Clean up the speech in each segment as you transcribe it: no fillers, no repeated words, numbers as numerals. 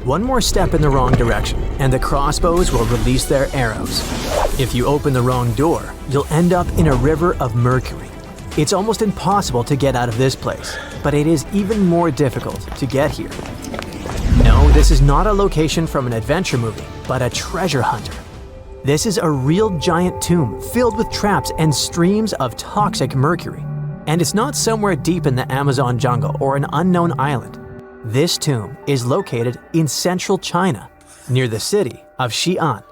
One more step in the wrong direction, and the crossbows will release their arrows. If you open the wrong door, you'll end up in a river of mercury. It's almost impossible to get out of this place, but it is even more difficult to get here. No, this is not a location from an adventure movie, but a treasure hunter. This is a real giant tomb filled with traps and streams of toxic mercury. And it's not somewhere deep in the Amazon jungle or an unknown island. This tomb is located in central China, near the city of Xi'an.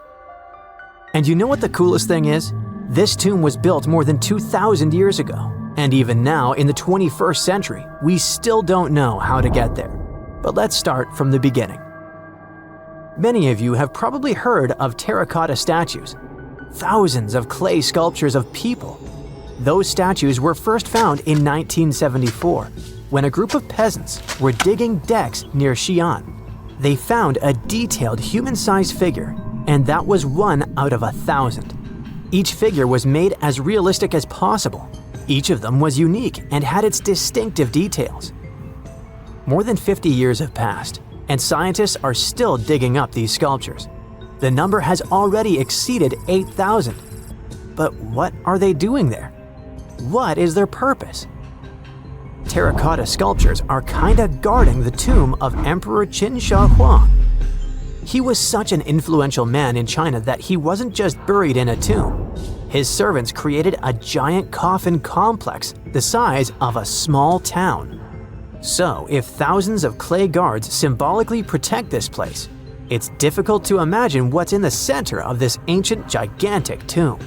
And you know what the coolest thing is? This tomb was built more than 2,000 years ago. And even now, in the 21st century, we still don't know how to get there. But let's start from the beginning. Many of you have probably heard of terracotta statues. Thousands of clay sculptures of people. Those statues were first found in 1974, when a group of peasants were digging decks near Xi'an. They found a detailed human-sized figure, and that was 1 out of 1,000. Each figure was made as realistic as possible. Each of them was unique and had its distinctive details. More than 50 years have passed, and scientists are still digging up these sculptures. The number has already exceeded 8,000. But what are they doing there? What is their purpose? Terracotta sculptures are kinda guarding the tomb of Emperor Qin Shi Huang. He was such an influential man in China that he wasn't just buried in a tomb. His servants created a giant coffin complex the size of a small town. So, if thousands of clay guards symbolically protect this place, it's difficult to imagine what's in the center of this ancient, gigantic tomb.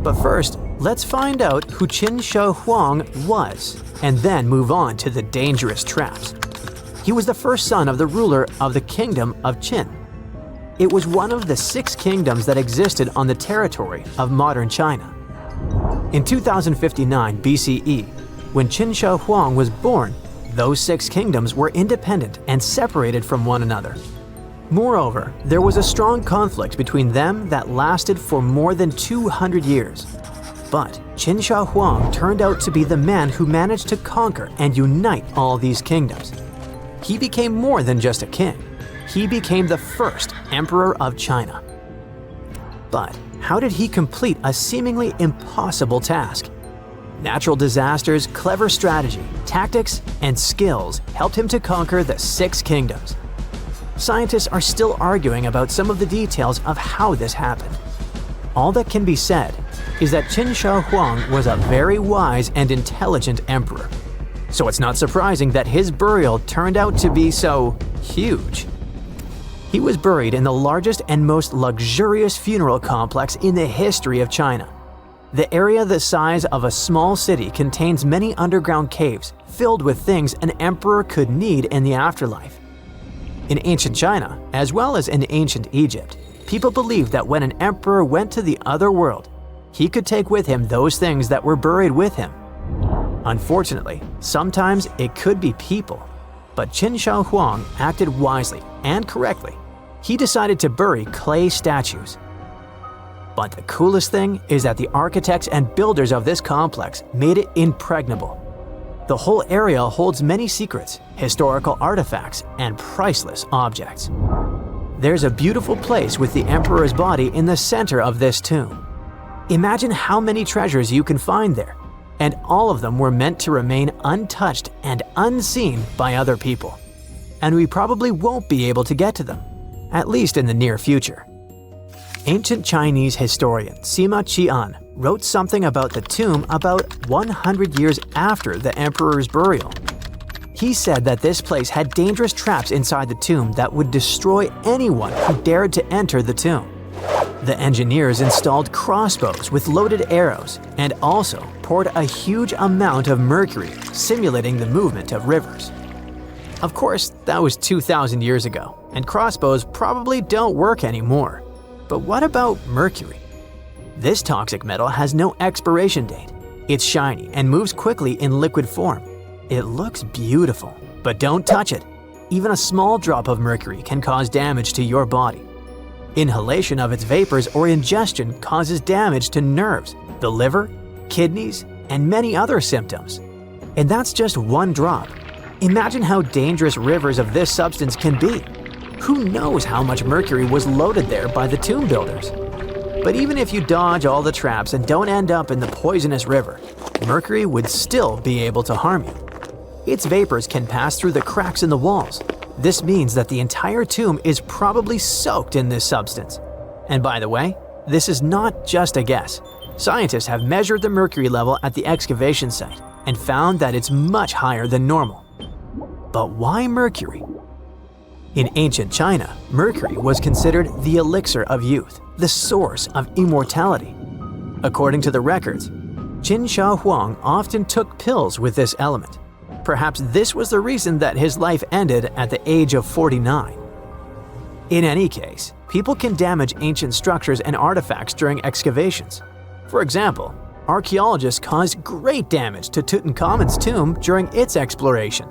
But first, let's find out who Qin Shi Huang was, and then move on to the dangerous traps. He was the first son of the ruler of the kingdom of Qin. It was one of the 6 kingdoms that existed on the territory of modern China. In 2059 BCE, when Qin Shi Huang was born, those 6 kingdoms were independent and separated from one another. Moreover, there was a strong conflict between them that lasted for more than 200 years. But Qin Shi Huang turned out to be the man who managed to conquer and unite all these kingdoms. He became more than just a king. He became the first emperor of China. But how did he complete a seemingly impossible task? Natural disasters, clever strategy, tactics, and skills helped him to conquer the 6 kingdoms. Scientists are still arguing about some of the details of how this happened. All that can be said is that Qin Shi Huang was a very wise and intelligent emperor. So it's not surprising that his burial turned out to be so huge. He was buried in the largest and most luxurious funeral complex in the history of China. The area the size of a small city contains many underground caves filled with things an emperor could need in the afterlife. In ancient China, as well as in ancient Egypt, people believed that when an emperor went to the other world, he could take with him those things that were buried with him. Unfortunately, sometimes it could be people, but Qin Shi Huang acted wisely and correctly. He decided to bury clay statues. But the coolest thing is that the architects and builders of this complex made it impregnable. The whole area holds many secrets, historical artifacts, and priceless objects. There's a beautiful place with the emperor's body in the center of this tomb. Imagine how many treasures you can find there, and all of them were meant to remain untouched and unseen by other people. And we probably won't be able to get to them, at least in the near future. Ancient Chinese historian Sima Qian wrote something about the tomb about 100 years after the emperor's burial. He said that this place had dangerous traps inside the tomb that would destroy anyone who dared to enter the tomb. The engineers installed crossbows with loaded arrows and also poured a huge amount of mercury, simulating the movement of rivers. Of course, that was 2,000 years ago, and crossbows probably don't work anymore. But what about mercury? This toxic metal has no expiration date. It's shiny and moves quickly in liquid form. It looks beautiful, but don't touch it. Even a small drop of mercury can cause damage to your body. Inhalation of its vapors or ingestion causes damage to nerves, the liver, kidneys, and many other symptoms. And that's just one drop. Imagine how dangerous rivers of this substance can be. Who knows how much mercury was loaded there by the tomb builders? But even if you dodge all the traps and don't end up in the poisonous river, mercury would still be able to harm you. Its vapors can pass through the cracks in the walls. This means that the entire tomb is probably soaked in this substance. And by the way, this is not just a guess. Scientists have measured the mercury level at the excavation site and found that it's much higher than normal. But why mercury? In ancient China, mercury was considered the elixir of youth, the source of immortality. According to the records, Qin Shi Huang often took pills with this element. Perhaps this was the reason that his life ended at the age of 49. In any case, people can damage ancient structures and artifacts during excavations. For example, archaeologists caused great damage to Tutankhamun's tomb during its exploration.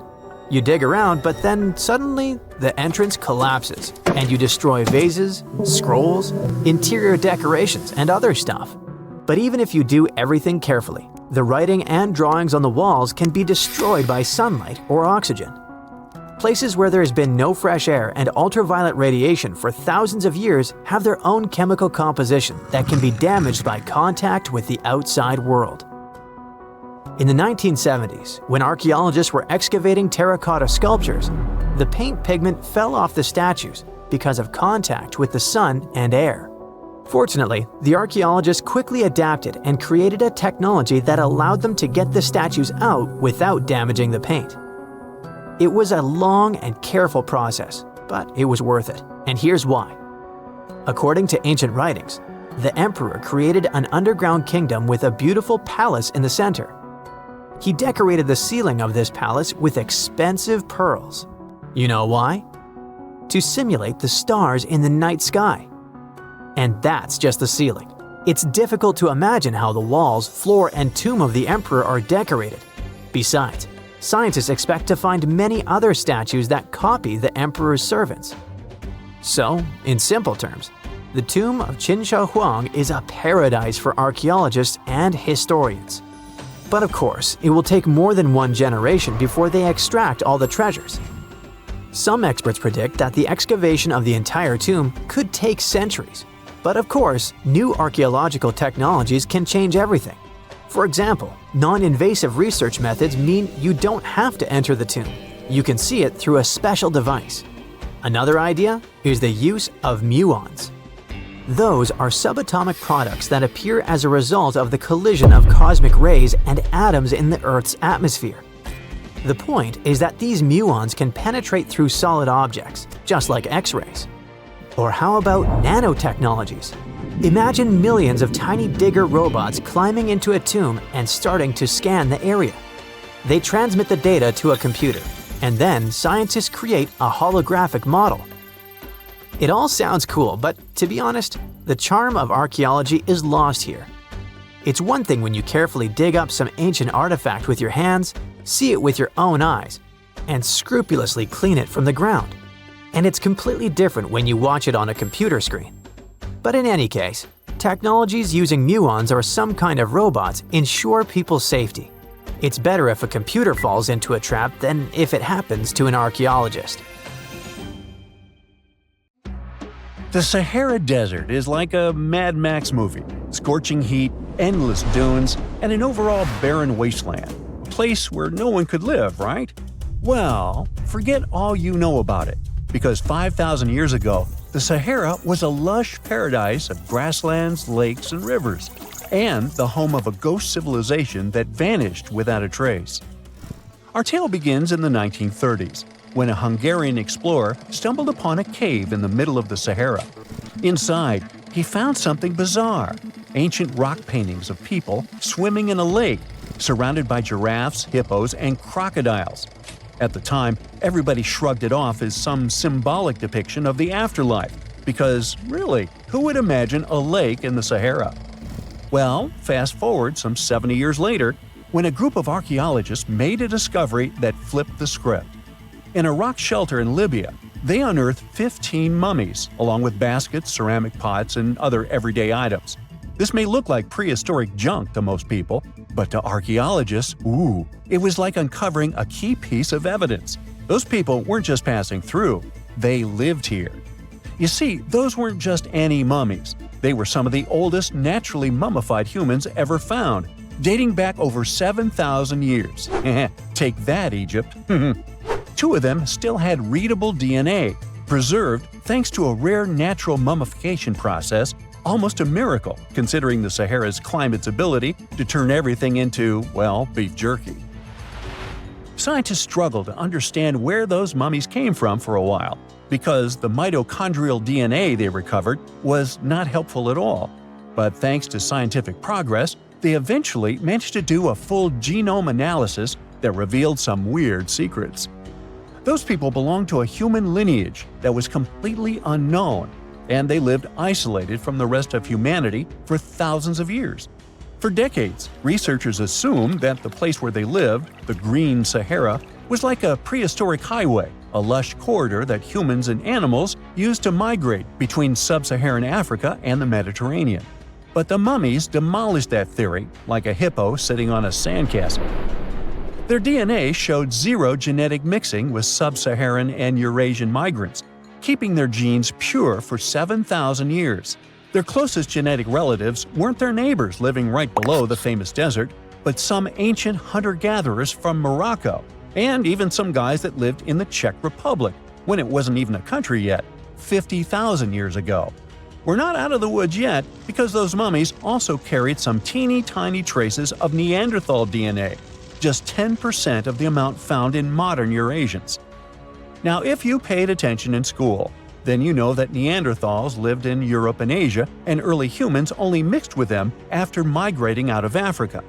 You dig around, but then suddenly the entrance collapses and you destroy vases, scrolls, interior decorations, and other stuff. But even if you do everything carefully, the writing and drawings on the walls can be destroyed by sunlight or oxygen. Places where there has been no fresh air and ultraviolet radiation for thousands of years have their own chemical composition that can be damaged by contact with the outside world. In the 1970s, when archaeologists were excavating terracotta sculptures, the paint pigment fell off the statues because of contact with the sun and air. Fortunately, the archaeologists quickly adapted and created a technology that allowed them to get the statues out without damaging the paint. It was a long and careful process, but it was worth it, and here's why. According to ancient writings, the emperor created an underground kingdom with a beautiful palace in the center. He decorated the ceiling of this palace with expensive pearls. You know why? To simulate the stars in the night sky. And that's just the ceiling. It's difficult to imagine how the walls, floor, and tomb of the emperor are decorated. Besides, scientists expect to find many other statues that copy the emperor's servants. So, in simple terms, the tomb of Qin Shi Huang is a paradise for archaeologists and historians. But of course, it will take more than one generation before they extract all the treasures. Some experts predict that the excavation of the entire tomb could take centuries. But of course, new archaeological technologies can change everything. For example, non-invasive research methods mean you don't have to enter the tomb. You can see it through a special device. Another idea is the use of muons. Those are subatomic products that appear as a result of the collision of cosmic rays and atoms in the Earth's atmosphere. The point is that these muons can penetrate through solid objects, just like X-rays. Or how about nanotechnologies? Imagine millions of tiny digger robots climbing into a tomb and starting to scan the area. They transmit the data to a computer, and then scientists create a holographic model. It all sounds cool, but to be honest, the charm of archaeology is lost here. It's one thing when you carefully dig up some ancient artifact with your hands, see it with your own eyes, and scrupulously clean it from the ground. And it's completely different when you watch it on a computer screen. But in any case, technologies using muons or some kind of robots ensure people's safety. It's better if a computer falls into a trap than if it happens to an archaeologist. The Sahara Desert is like a Mad Max movie. Scorching heat, endless dunes, and an overall barren wasteland. A place where no one could live, right? Well, forget all you know about it. Because 5,000 years ago, the Sahara was a lush paradise of grasslands, lakes, and rivers, and the home of a ghost civilization that vanished without a trace. Our tale begins in the 1930s, when a Hungarian explorer stumbled upon a cave in the middle of the Sahara. Inside, he found something bizarre: ancient rock paintings of people swimming in a lake, surrounded by giraffes, hippos, and crocodiles. At the time, everybody shrugged it off as some symbolic depiction of the afterlife, because really, who would imagine a lake in the Sahara? Well, fast forward some 70 years later, when a group of archaeologists made a discovery that flipped the script. In a rock shelter in Libya, they unearthed 15 mummies, along with baskets, ceramic pots, and other everyday items. This may look like prehistoric junk to most people, but to archaeologists, it was like uncovering a key piece of evidence. Those people weren't just passing through. They lived here. You see, those weren't just any mummies. They were some of the oldest naturally mummified humans ever found, dating back over 7,000 years. Take that, Egypt. Two of them still had readable DNA, preserved thanks to a rare natural mummification process, almost a miracle considering the Sahara's climate's ability to turn everything into, well, beef jerky. Scientists struggled to understand where those mummies came from for a while, because the mitochondrial DNA they recovered was not helpful at all. But thanks to scientific progress, they eventually managed to do a full genome analysis that revealed some weird secrets. Those people belonged to a human lineage that was completely unknown, and they lived isolated from the rest of humanity for thousands of years. For decades, researchers assumed that the place where they lived, the Green Sahara, was like a prehistoric highway, a lush corridor that humans and animals used to migrate between sub-Saharan Africa and the Mediterranean. But the mummies demolished that theory, like a hippo sitting on a sandcastle. Their DNA showed zero genetic mixing with sub-Saharan and Eurasian migrants, keeping their genes pure for 7,000 years. Their closest genetic relatives weren't their neighbors living right below the famous desert, but some ancient hunter-gatherers from Morocco, and even some guys that lived in the Czech Republic, when it wasn't even a country yet, 50,000 years ago. We're not out of the woods yet, because those mummies also carried some teeny-tiny traces of Neanderthal DNA, just 10% of the amount found in modern Eurasians. Now, if you paid attention in school, then you know that Neanderthals lived in Europe and Asia, and early humans only mixed with them after migrating out of Africa.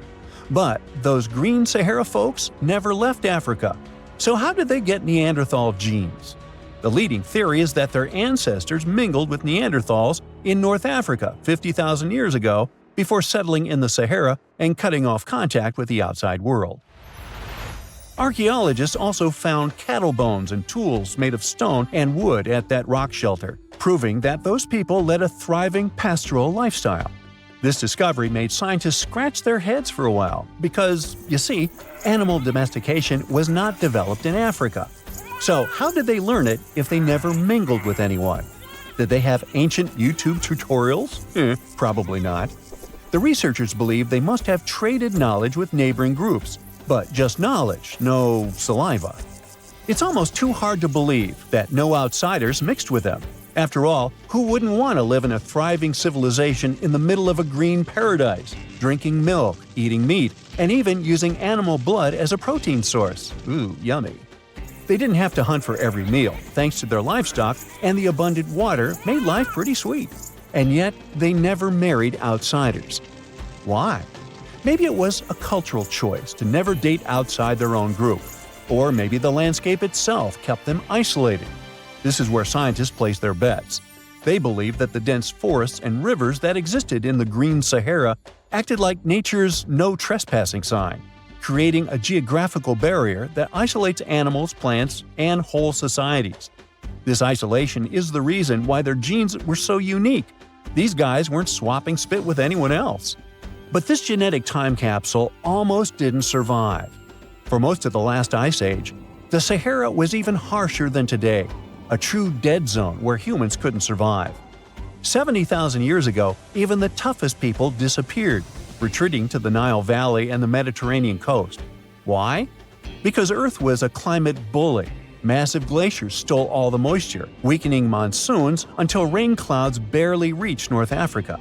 But those Green Sahara folks never left Africa. So how did they get Neanderthal genes? The leading theory is that their ancestors mingled with Neanderthals in North Africa 50,000 years ago before settling in the Sahara and cutting off contact with the outside world. Archaeologists also found cattle bones and tools made of stone and wood at that rock shelter, proving that those people led a thriving pastoral lifestyle. This discovery made scientists scratch their heads for a while because, you see, animal domestication was not developed in Africa. So how did they learn it if they never mingled with anyone? Did they have ancient YouTube tutorials? Probably not. The researchers believe they must have traded knowledge with neighboring groups, but just knowledge, no saliva. It's almost too hard to believe that no outsiders mixed with them. After all, who wouldn't want to live in a thriving civilization in the middle of a green paradise, drinking milk, eating meat, and even using animal blood as a protein source? Ooh, yummy. They didn't have to hunt for every meal, thanks to their livestock, and the abundant water made life pretty sweet. And yet, they never married outsiders. Why? Maybe it was a cultural choice to never date outside their own group. Or maybe the landscape itself kept them isolated. This is where scientists place their bets. They believe that the dense forests and rivers that existed in the Green Sahara acted like nature's no trespassing sign, creating a geographical barrier that isolates animals, plants, and whole societies. This isolation is the reason why their genes were so unique. These guys weren't swapping spit with anyone else. But this genetic time capsule almost didn't survive. For most of the last ice age, the Sahara was even harsher than today, a true dead zone where humans couldn't survive. 70,000 years ago, even the toughest people disappeared, retreating to the Nile Valley and the Mediterranean coast. Why? Because Earth was a climate bully. Massive glaciers stole all the moisture, weakening monsoons until rain clouds barely reached North Africa.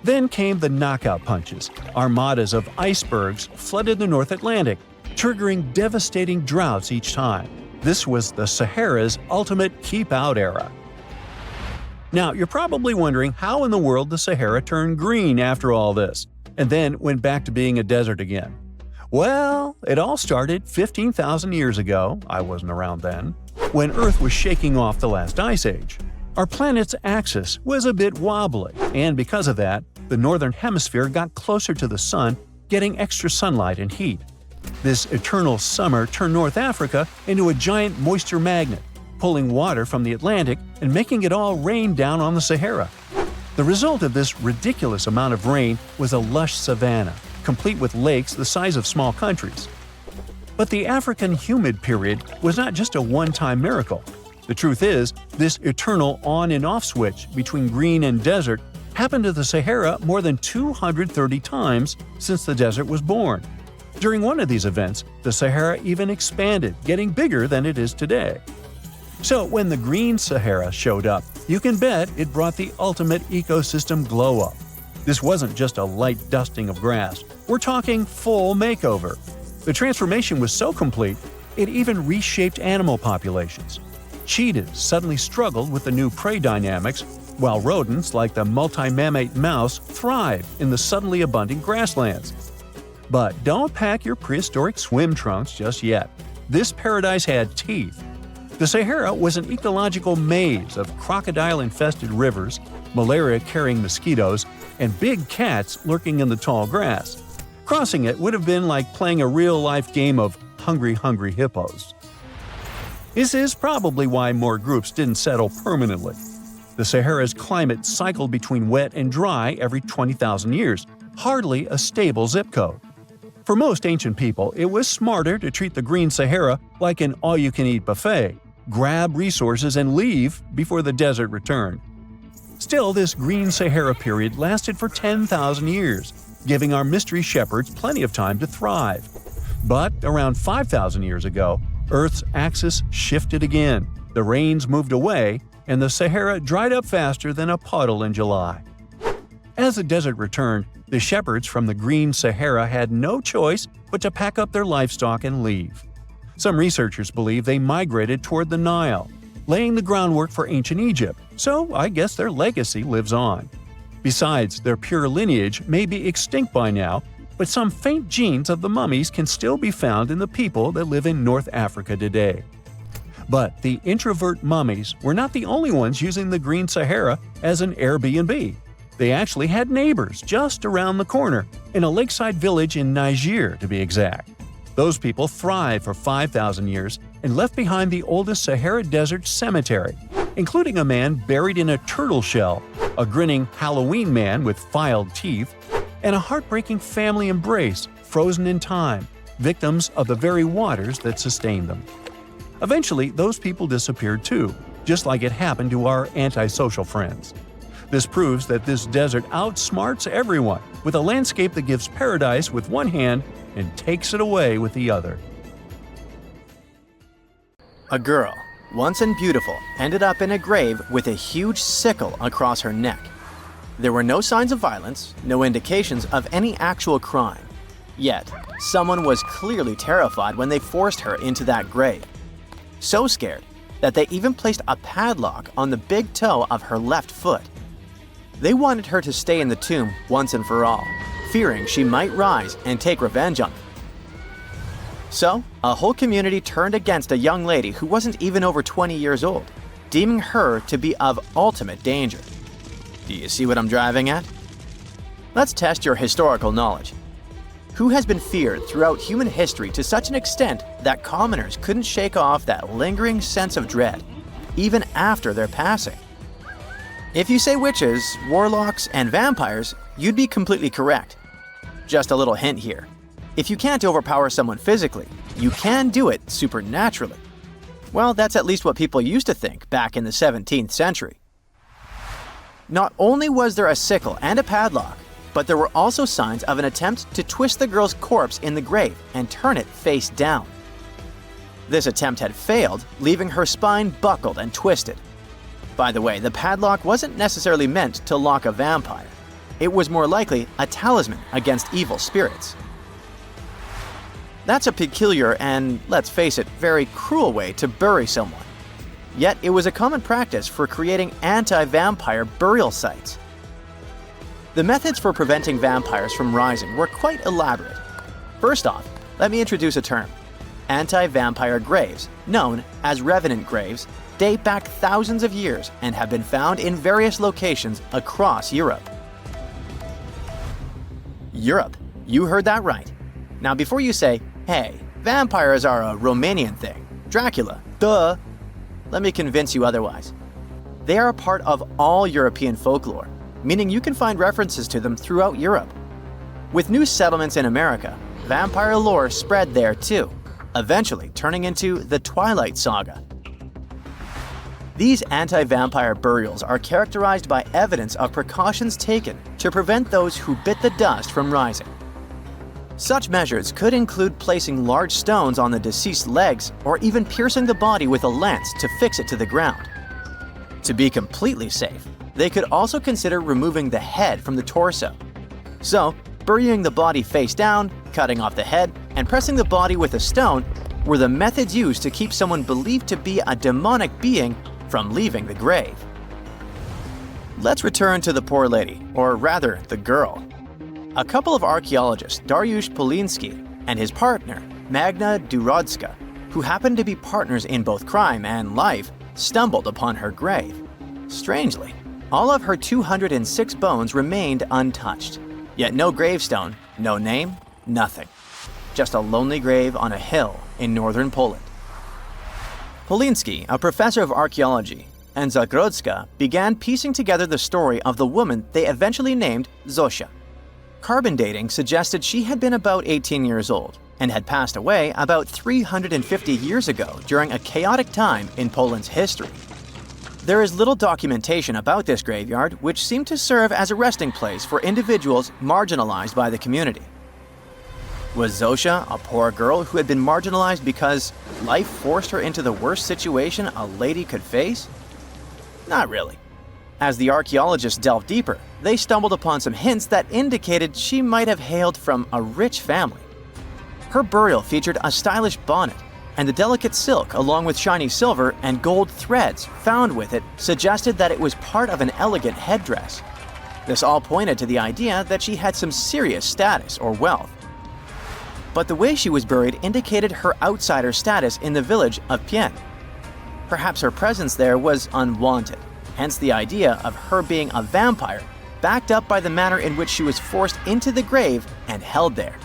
Then came the knockout punches. Armadas of icebergs flooded the North Atlantic, triggering devastating droughts each time. This was the Sahara's ultimate keep-out era. Now, you're probably wondering how in the world the Sahara turned green after all this, and then went back to being a desert again. Well, it all started 15,000 years ago, I wasn't around then, when Earth was shaking off the last ice age. Our planet's axis was a bit wobbly, and because of that, the northern hemisphere got closer to the sun, getting extra sunlight and heat. This eternal summer turned North Africa into a giant moisture magnet, pulling water from the Atlantic and making it all rain down on the Sahara. The result of this ridiculous amount of rain was a lush savanna, complete with lakes the size of small countries. But the African humid period was not just a one-time miracle. The truth is, this eternal on and off switch between green and desert happened to the Sahara more than 230 times since the desert was born. During one of these events, the Sahara even expanded, getting bigger than it is today. So when the green Sahara showed up, you can bet it brought the ultimate ecosystem glow-up. This wasn't just a light dusting of grass. We're talking full makeover. The transformation was so complete, it even reshaped animal populations. Cheetahs suddenly struggled with the new prey dynamics, while rodents like the multi-mammate mouse thrived in the suddenly abundant grasslands. But don't pack your prehistoric swim trunks just yet. This paradise had teeth. The Sahara was an ecological maze of crocodile-infested rivers, malaria-carrying mosquitoes, and big cats lurking in the tall grass. Crossing it would have been like playing a real-life game of Hungry Hungry Hippos. This is probably why more groups didn't settle permanently. The Sahara's climate cycled between wet and dry every 20,000 years, hardly a stable zip code. For most ancient people, it was smarter to treat the green Sahara like an all-you-can-eat buffet, grab resources and leave before the desert returned. Still, this green Sahara period lasted for 10,000 years, giving our mystery shepherds plenty of time to thrive. But around 5,000 years ago, Earth's axis shifted again, the rains moved away, and the Sahara dried up faster than a puddle in July. As the desert returned, the shepherds from the green Sahara had no choice but to pack up their livestock and leave. Some researchers believe they migrated toward the Nile, laying the groundwork for ancient Egypt, so I guess their legacy lives on. Besides, their pure lineage may be extinct by now, but some faint genes of the mummies can still be found in the people that live in North Africa today. But the introvert mummies were not the only ones using the green Sahara as an Airbnb. They actually had neighbors just around the corner, in a lakeside village in Niger to be exact. Those people thrived for 5,000 years and left behind the oldest Sahara Desert cemetery, including a man buried in a turtle shell, a grinning Halloween man with filed teeth, and a heartbreaking family embrace frozen in time, victims of the very waters that sustained them. Eventually, those people disappeared too, just like it happened to our antisocial friends. This proves that this desert outsmarts everyone, with a landscape that gives paradise with one hand and takes it away with the other. A girl, once and beautiful, ended up in a grave with a huge sickle across her neck. There were no signs of violence, no indications of any actual crime. Yet, someone was clearly terrified when they forced her into that grave. So scared that they even placed a padlock on the big toe of her left foot. They wanted her to stay in the tomb once and for all, fearing she might rise and take revenge on them. So, a whole community turned against a young lady who wasn't even over 20 years old, deeming her to be of ultimate danger. Do you see what I'm driving at? Let's test your historical knowledge. Who has been feared throughout human history to such an extent that commoners couldn't shake off that lingering sense of dread, even after their passing? If you say witches, warlocks, and vampires, you'd be completely correct. Just a little hint here. If you can't overpower someone physically, you can do it supernaturally. Well, that's at least what people used to think back in the 17th century. Not only was there a sickle and a padlock, but there were also signs of an attempt to twist the girl's corpse in the grave and turn it face down. This attempt had failed, leaving her spine buckled and twisted. By the way, the padlock wasn't necessarily meant to lock a vampire. It was more likely a talisman against evil spirits. That's a peculiar and, let's face it, very cruel way to bury someone. Yet it was a common practice for creating anti-vampire burial sites. The methods for preventing vampires from rising were quite elaborate. First off, let me introduce a term. Anti-vampire graves, known as revenant graves, date back thousands of years and have been found in various locations across Europe. Europe, you heard that right. Now before you say, hey, vampires are a Romanian thing, Dracula, duh, let me convince you otherwise. They are a part of all European folklore, meaning you can find references to them throughout Europe. With new settlements in America, vampire lore spread there too, eventually turning into the Twilight Saga. These anti-vampire burials are characterized by evidence of precautions taken to prevent those who bit the dust from rising. Such measures could include placing large stones on the deceased's legs or even piercing the body with a lance to fix it to the ground. To be completely safe, they could also consider removing the head from the torso. So, burying the body face down, cutting off the head, and pressing the body with a stone were the methods used to keep someone believed to be a demonic being from leaving the grave. Let's return to the poor lady, or rather, the girl. A couple of archaeologists, Dariusz Poliński and his partner, Magna Durodzka, who happened to be partners in both crime and life, stumbled upon her grave. Strangely, all of her 206 bones remained untouched. Yet no gravestone, no name, nothing. Just a lonely grave on a hill in northern Poland. Poliński, a professor of archaeology, and Zagrodzka began piecing together the story of the woman they eventually named Zosia. Carbon dating suggested she had been about 18 years old and had passed away about 350 years ago during a chaotic time in Poland's history. There is little documentation about this graveyard, which seemed to serve as a resting place for individuals marginalized by the community. Was Zosia a poor girl who had been marginalized because life forced her into the worst situation a lady could face? Not really. As the archaeologists delved deeper, they stumbled upon some hints that indicated she might have hailed from a rich family. Her burial featured a stylish bonnet, and the delicate silk along with shiny silver and gold threads found with it suggested that it was part of an elegant headdress. This all pointed to the idea that she had some serious status or wealth. But the way she was buried indicated her outsider status in the village of Pien. Perhaps her presence there was unwanted, hence the idea of her being a vampire, backed up by the manner in which she was forced into the grave and held there.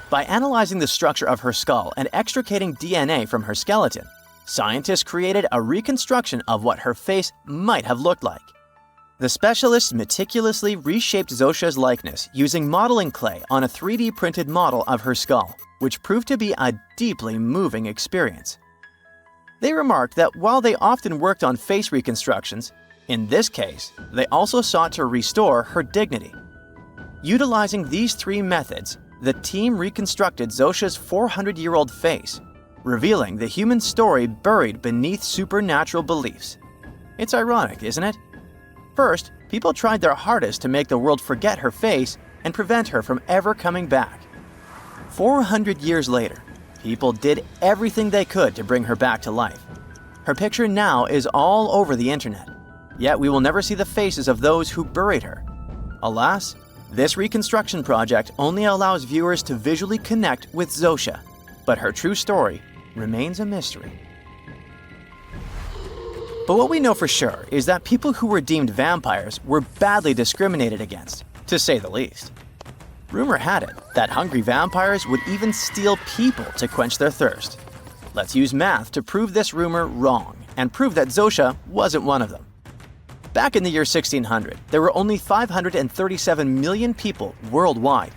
By analyzing the structure of her skull and extricating DNA from her skeleton, scientists created a reconstruction of what her face might have looked like. The specialists meticulously reshaped Zosia's likeness using modeling clay on a 3D printed model of her skull, which proved to be a deeply moving experience. They remarked that while they often worked on face reconstructions, in this case, they also sought to restore her dignity. Utilizing these three methods, the team reconstructed Zosia's 400-year-old face, revealing the human story buried beneath supernatural beliefs. It's ironic, isn't it? First, people tried their hardest to make the world forget her face and prevent her from ever coming back. 400 years later, people did everything they could to bring her back to life. Her picture now is all over the internet, yet we will never see the faces of those who buried her. Alas, this reconstruction project only allows viewers to visually connect with Zosia, but her true story remains a mystery. But what we know for sure is that people who were deemed vampires were badly discriminated against, to say the least. Rumor had it that hungry vampires would even steal people to quench their thirst. Let's use math to prove this rumor wrong and prove that Zosia wasn't one of them. Back in the year 1600, there were only 537 million people worldwide.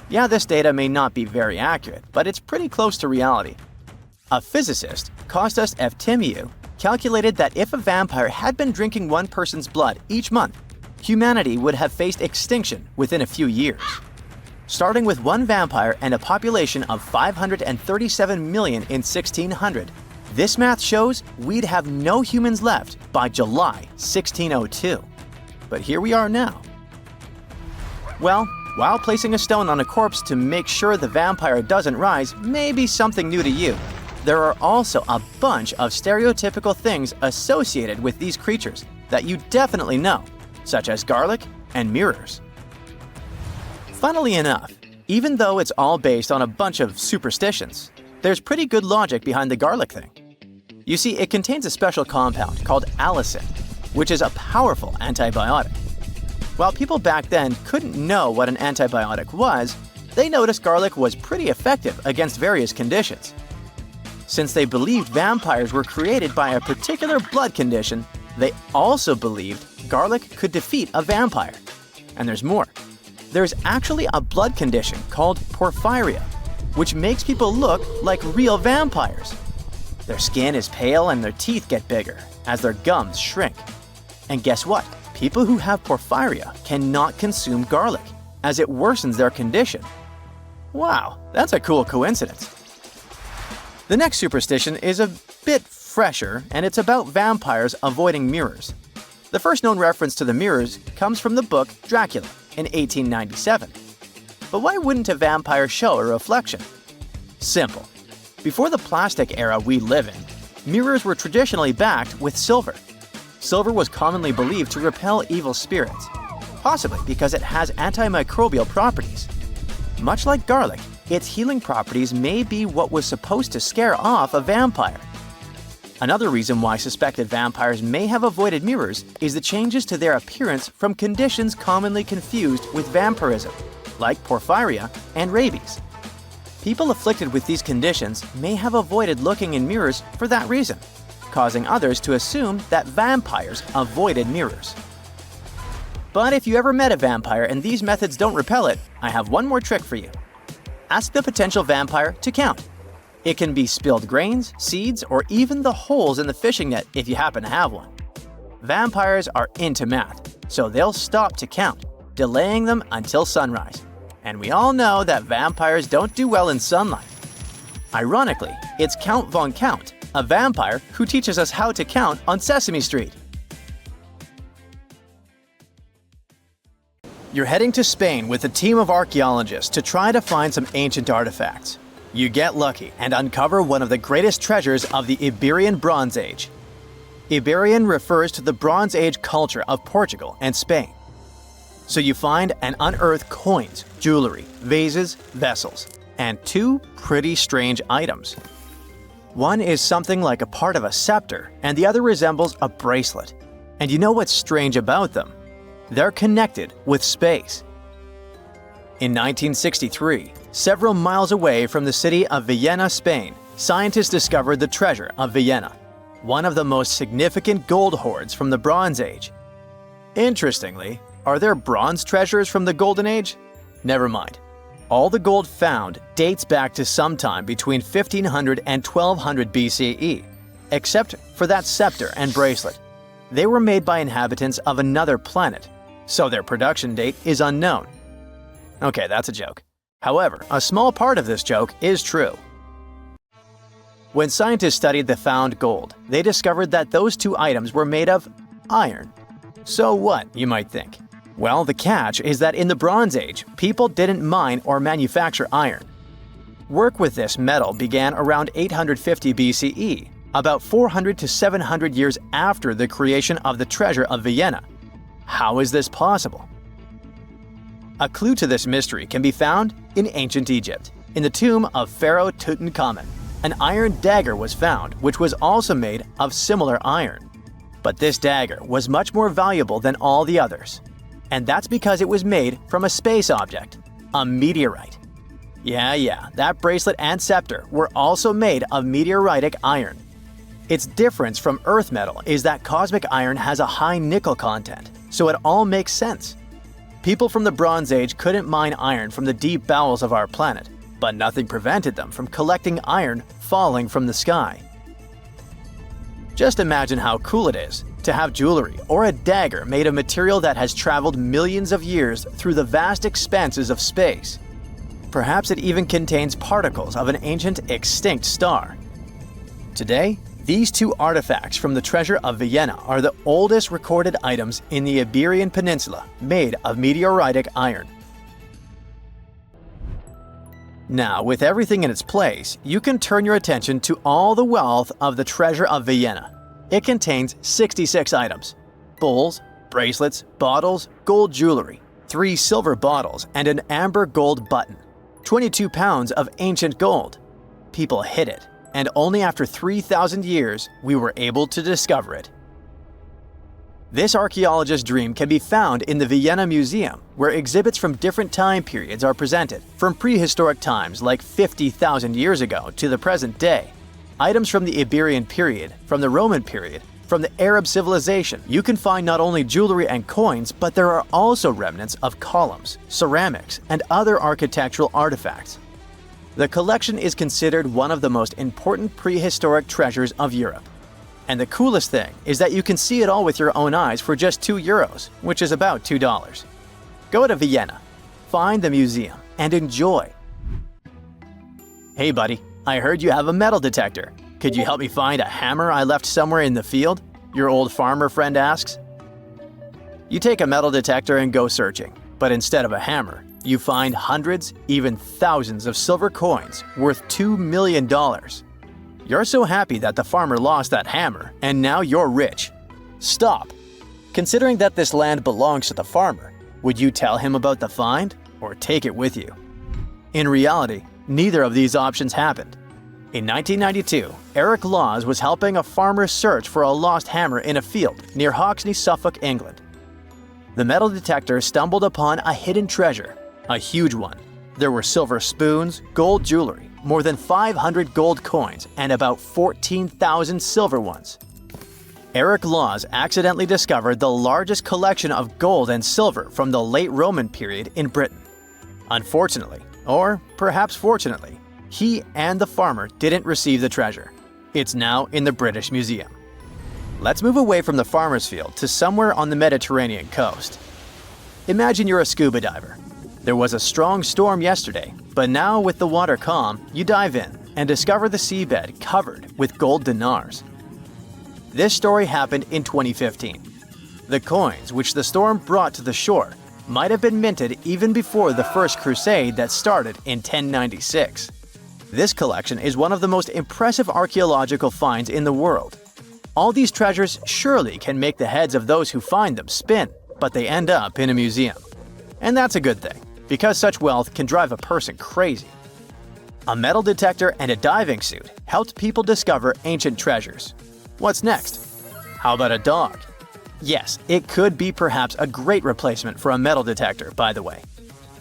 Yeah, this data may not be very accurate, but it's pretty close to reality. A physicist, Kostas Eftimiou, calculated that if a vampire had been drinking one person's blood each month, humanity would have faced extinction within a few years. Starting with one vampire and a population of 537 million in 1600, this math shows we'd have no humans left by July 1602. But here we are now. Well, while placing a stone on a corpse to make sure the vampire doesn't rise may be something new to you, there are also a bunch of stereotypical things associated with these creatures that you definitely know, such as garlic and mirrors. Funnily enough, even though it's all based on a bunch of superstitions, there's pretty good logic behind the garlic thing. You see, it contains a special compound called allicin, which is a powerful antibiotic. While people back then couldn't know what an antibiotic was, they noticed garlic was pretty effective against various conditions. Since they believed vampires were created by a particular blood condition, they also believed garlic could defeat a vampire. And there's more. There's actually a blood condition called porphyria, which makes people look like real vampires. Their skin is pale and their teeth get bigger as their gums shrink. And guess what? People who have porphyria cannot consume garlic, as it worsens their condition. Wow, that's a cool coincidence. The next superstition is a bit fresher, and it's about vampires avoiding mirrors. The first known reference to the mirrors comes from the book Dracula in 1897. But why wouldn't a vampire show a reflection? Simple. Before the plastic era we live in, mirrors were traditionally backed with silver. Silver was commonly believed to repel evil spirits, possibly because it has antimicrobial properties. Much like garlic, its healing properties may be what was supposed to scare off a vampire. Another reason why suspected vampires may have avoided mirrors is the changes to their appearance from conditions commonly confused with vampirism, like porphyria and rabies. People afflicted with these conditions may have avoided looking in mirrors for that reason, causing others to assume that vampires avoided mirrors. But if you ever met a vampire and these methods don't repel it, I have one more trick for you. Ask the potential vampire to count. It can be spilled grains, seeds, or even the holes in the fishing net if you happen to have one. Vampires are into math, so they'll stop to count, delaying them until sunrise. And we all know that vampires don't do well in sunlight. Ironically, it's Count Von Count, a vampire who teaches us how to count on Sesame Street. You're heading to Spain with a team of archaeologists to try to find some ancient artifacts. You get lucky and uncover one of the greatest treasures of the Iberian Bronze Age. Iberian refers to the Bronze Age culture of Portugal and Spain. So you find and unearth coins, jewelry, vases, vessels, and two pretty strange items. One is something like a part of a scepter, and the other resembles a bracelet. And you know what's strange about them? They're connected with space. In 1963, several miles away from the city of Vienna, Spain, scientists discovered the treasure of Vienna, one of the most significant gold hoards from the Bronze Age. Interestingly, are there bronze treasures from the Golden Age? Never mind. All the gold found dates back to sometime between 1500 and 1200 BCE, except for that scepter and bracelet. They were made by inhabitants of another planet, so their production date is unknown. Okay, that's a joke. However, a small part of this joke is true. When scientists studied the found gold, they discovered that those two items were made of iron. So what, you might think? Well, the catch is that in the Bronze Age, people didn't mine or manufacture iron. Work with this metal began around 850 BCE, about 400 to 700 years after the creation of the treasure of Vienna. How is this possible? A clue to this mystery can be found in ancient Egypt. In the tomb of Pharaoh Tutankhamun, an iron dagger was found, which was also made of similar iron. But this dagger was much more valuable than all the others. And that's because it was made from a space object, a meteorite. Yeah, that bracelet and scepter were also made of meteoritic iron. Its difference from Earth metal is that cosmic iron has a high nickel content, so it all makes sense. People from the Bronze Age couldn't mine iron from the deep bowels of our planet, but nothing prevented them from collecting iron falling from the sky. Just imagine how cool it is to have jewelry or a dagger made of material that has traveled millions of years through the vast expanses of space. Perhaps it even contains particles of an ancient extinct star. Today, these two artifacts from the treasure of Vienna are the oldest recorded items in the Iberian Peninsula made of meteoritic iron. Now, with everything in its place, you can turn your attention to all the wealth of the treasure of Vienna. It contains 66 items: bowls, bracelets, bottles, gold jewelry, 3 silver bottles, and an amber gold button. 22 pounds of ancient gold. People hid it, and only after 3,000 years we were able to discover it. This archaeologist's dream can be found in the Vienna Museum, where exhibits from different time periods are presented, from prehistoric times like 50,000 years ago to the present day. Items from the Iberian period, from the Roman period, from the Arab civilization. You can find not only jewelry and coins, but there are also remnants of columns, ceramics, and other architectural artifacts. The collection is considered one of the most important prehistoric treasures of Europe. And the coolest thing is that you can see it all with your own eyes for just €2, which is about $2. Go to Vienna, find the museum, and enjoy. Hey buddy, I heard you have a metal detector. Could you help me find a hammer I left somewhere in the field? Your old farmer friend asks. You take a metal detector and go searching, but instead of a hammer, you find hundreds, even thousands of silver coins worth $2 million. You're so happy that the farmer lost that hammer, and now you're rich. Stop! Considering that this land belongs to the farmer, would you tell him about the find or take it with you? In reality, neither of these options happened. In 1992, Eric Laws was helping a farmer search for a lost hammer in a field near Hoxne, Suffolk, England. The metal detector stumbled upon a hidden treasure, a huge one. There were silver spoons, gold jewelry, more than 500 gold coins, and about 14,000 silver ones. Eric Laws accidentally discovered the largest collection of gold and silver from the late Roman period in Britain. Unfortunately, or perhaps fortunately, he and the farmer didn't receive the treasure. It's now in the British Museum. Let's move away from the farmer's field to somewhere on the Mediterranean coast. Imagine you're a scuba diver. There was a strong storm yesterday, but now with the water calm, you dive in and discover the seabed covered with gold dinars. This story happened in 2015. The coins which the storm brought to the shore might have been minted even before the First Crusade that started in 1096. This collection is one of the most impressive archaeological finds in the world. All these treasures surely can make the heads of those who find them spin, but they end up in a museum. And that's a good thing, because such wealth can drive a person crazy. A metal detector and a diving suit helped people discover ancient treasures. What's next? How about a dog? Yes, it could be perhaps a great replacement for a metal detector, by the way.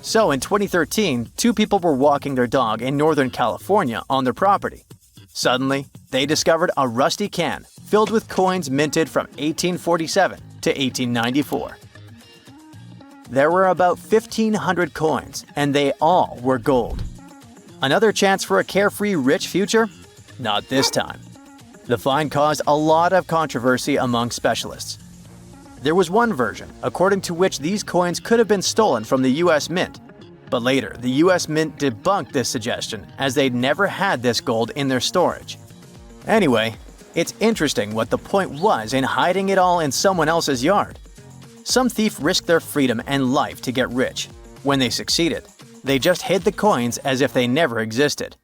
So in 2013, two people were walking their dog in Northern California on their property. Suddenly, they discovered a rusty can filled with coins minted from 1847 to 1894. There were about 1,500 coins, and they all were gold. Another chance for a carefree rich future? Not this time. The find caused a lot of controversy among specialists. There was one version, according to which these coins could have been stolen from the US Mint. But later, the US Mint debunked this suggestion as they'd never had this gold in their storage. Anyway, it's interesting what the point was in hiding it all in someone else's yard. Some thief risked their freedom and life to get rich. When they succeeded, they just hid the coins as if they never existed.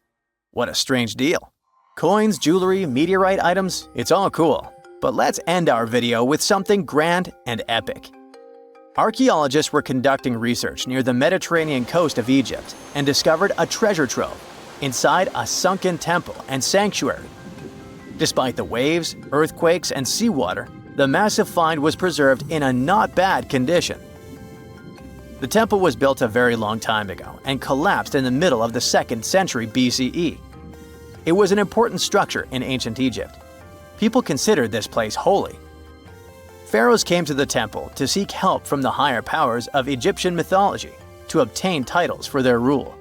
What a strange deal. Coins, jewelry, meteorite items, it's all cool. But let's end our video with something grand and epic. Archaeologists were conducting research near the Mediterranean coast of Egypt and discovered a treasure trove inside a sunken temple and sanctuary. Despite the waves, earthquakes, and seawater, the massive find was preserved in a not bad condition. The temple was built a very long time ago and collapsed in the middle of the 2nd century BCE. It was an important structure in ancient Egypt. People considered this place holy. Pharaohs came to the temple to seek help from the higher powers of Egyptian mythology to obtain titles for their rule.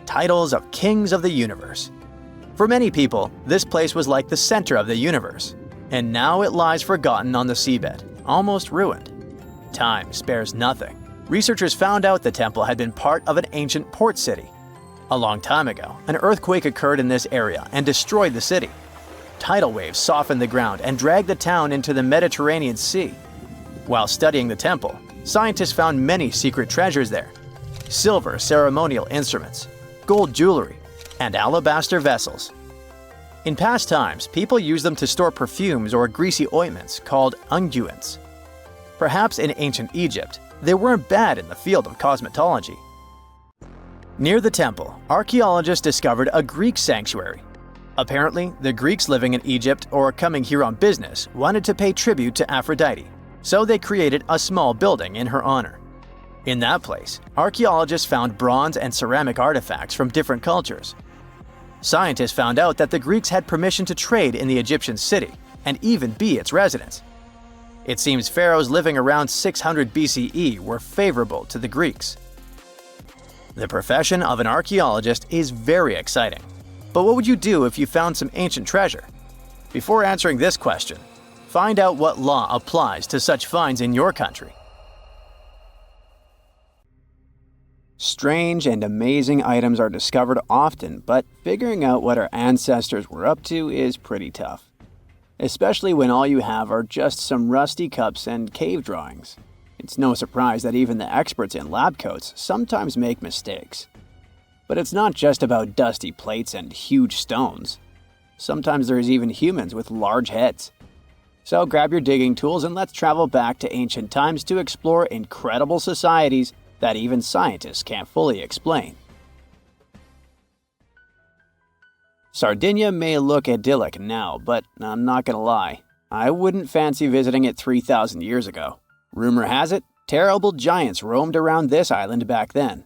Titles of kings of the universe. For many people, this place was like the center of the universe, and now it lies forgotten on the seabed, almost ruined. Time spares nothing. Researchers found out the temple had been part of an ancient port city. A long time ago, an earthquake occurred in this area and destroyed the city. Tidal waves softened the ground and dragged the town into the Mediterranean Sea. While studying the temple, scientists found many secret treasures there: silver ceremonial instruments, gold jewelry, and alabaster vessels. In past times, people used them to store perfumes or greasy ointments called unguents. Perhaps in ancient Egypt, they weren't bad in the field of cosmetology. Near the temple, archaeologists discovered a Greek sanctuary. Apparently, the Greeks living in Egypt or coming here on business wanted to pay tribute to Aphrodite, so they created a small building in her honor. In that place, archaeologists found bronze and ceramic artifacts from different cultures. Scientists found out that the Greeks had permission to trade in the Egyptian city and even be its residents. It seems pharaohs living around 600 BCE were favorable to the Greeks. The profession of an archaeologist is very exciting. But what would you do if you found some ancient treasure? Before answering this question, find out what law applies to such finds in your country. Strange and amazing items are discovered often, but figuring out what our ancestors were up to is pretty tough. Especially when all you have are just some rusty cups and cave drawings. It's no surprise that even the experts in lab coats sometimes make mistakes. But it's not just about dusty plates and huge stones. Sometimes there's even humans with large heads. So grab your digging tools and let's travel back to ancient times to explore incredible societies that even scientists can't fully explain. Sardinia may look idyllic now, but I'm not gonna lie, I wouldn't fancy visiting it 3,000 years ago. Rumor has it, terrible giants roamed around this island back then.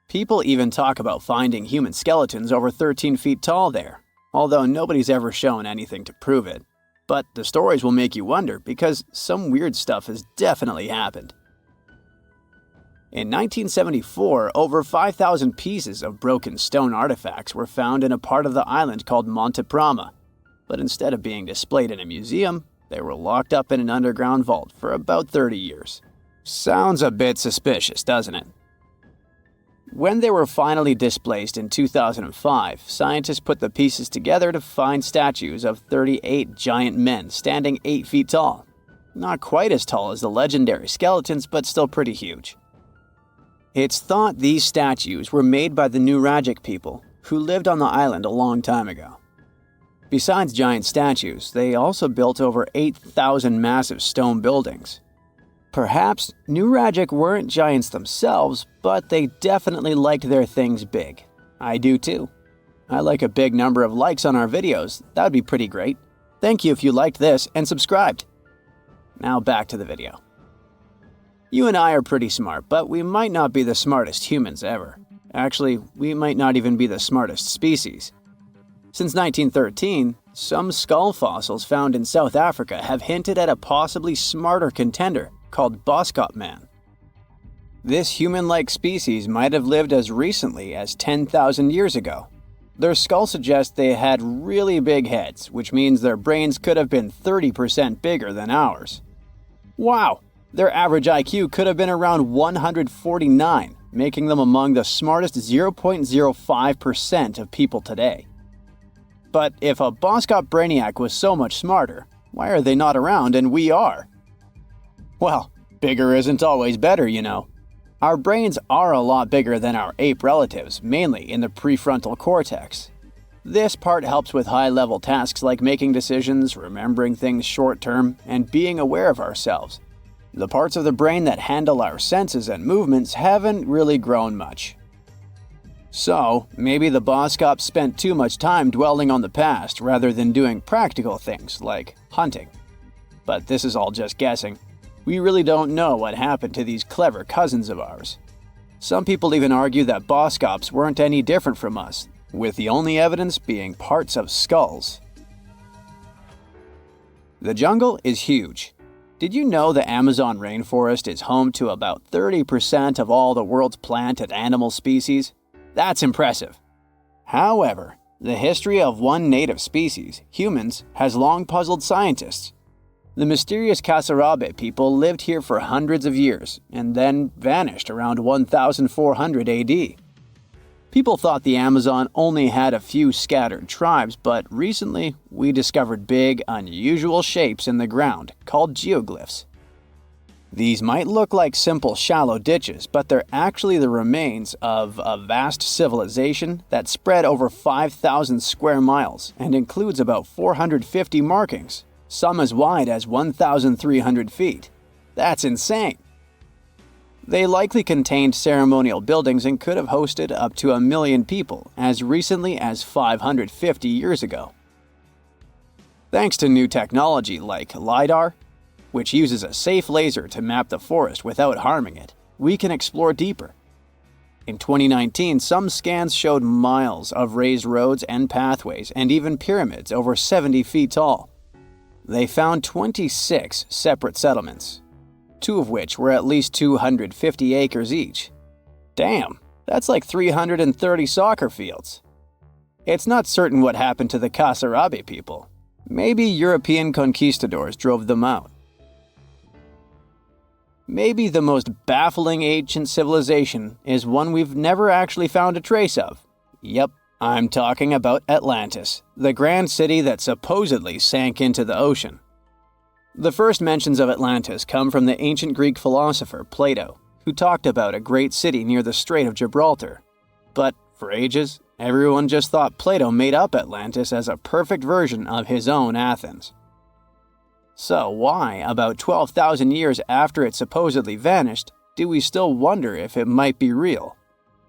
People even talk about finding human skeletons over 13 feet tall there, although nobody's ever shown anything to prove it. But the stories will make you wonder because some weird stuff has definitely happened. In 1974, over 5,000 pieces of broken stone artifacts were found in a part of the island called Monte Prama, but instead of being displayed in a museum, they were locked up in an underground vault for about 30 years. Sounds a bit suspicious, doesn't it? When they were finally displaced in 2005, scientists put the pieces together to find statues of 38 giant men standing 8 feet tall. Not quite as tall as the legendary skeletons, but still pretty huge. It's thought these statues were made by the Nuragic people, who lived on the island a long time ago. Besides giant statues, they also built over 8,000 massive stone buildings. Perhaps Nuragic weren't giants themselves, but they definitely liked their things big. I do too. I like a big number of likes on our videos. That would be pretty great. Thank you if you liked this and subscribed. Now back to the video. You and I are pretty smart, but we might not be the smartest humans ever. Actually, we might not even be the smartest species. Since 1913, some skull fossils found in South Africa have hinted at a possibly smarter contender called Boskop man. This human-like species might have lived as recently as 10,000 years ago. Their skull suggests they had really big heads, which means their brains could have been 30% bigger than ours. Wow! Their average IQ could have been around 149, making them among the smartest 0.05% of people today. But if a Boskop brainiac was so much smarter, why are they not around and we are? Well, bigger isn't always better, you know. Our brains are a lot bigger than our ape relatives, mainly in the prefrontal cortex. This part helps with high-level tasks like making decisions, remembering things short-term, and being aware of ourselves. The parts of the brain that handle our senses and movements haven't really grown much. So, maybe the Boskops spent too much time dwelling on the past rather than doing practical things like hunting. But this is all just guessing. We really don't know what happened to these clever cousins of ours. Some people even argue that Boskops weren't any different from us, with the only evidence being parts of skulls. The jungle is huge. Did you know the Amazon rainforest is home to about 30% of all the world's plant and animal species? That's impressive. However, the history of one native species, humans, has long puzzled scientists. The mysterious Kasarabe people lived here for hundreds of years and then vanished around 1400 AD. People thought the Amazon only had a few scattered tribes, but recently we discovered big, unusual shapes in the ground called geoglyphs. These might look like simple shallow ditches, but they're actually the remains of a vast civilization that spread over 5,000 square miles and includes about 450 markings, some as wide as 1,300 feet. That's insane! They likely contained ceremonial buildings and could have hosted up to 1 million people as recently as 550 years ago. Thanks to new technology like LiDAR, which uses a safe laser to map the forest without harming it, we can explore deeper. In 2019, some scans showed miles of raised roads and pathways and even pyramids over 70 feet tall. They found 26 separate settlements, 2 of which were at least 250 acres each. Damn, That's like 330 soccer fields. It's not certain what happened to the Kasarabi people. Maybe European conquistadors drove them out. Maybe the most baffling ancient civilization is one we've never actually found a trace of. Yep, I'm talking about Atlantis, the grand city that supposedly sank into the ocean. The first mentions of Atlantis come from the ancient Greek philosopher Plato, who talked about a great city near the Strait of Gibraltar. But for ages, everyone just thought Plato made up Atlantis as a perfect version of his own Athens. So why, about 12,000 years after it supposedly vanished, do we still wonder if it might be real?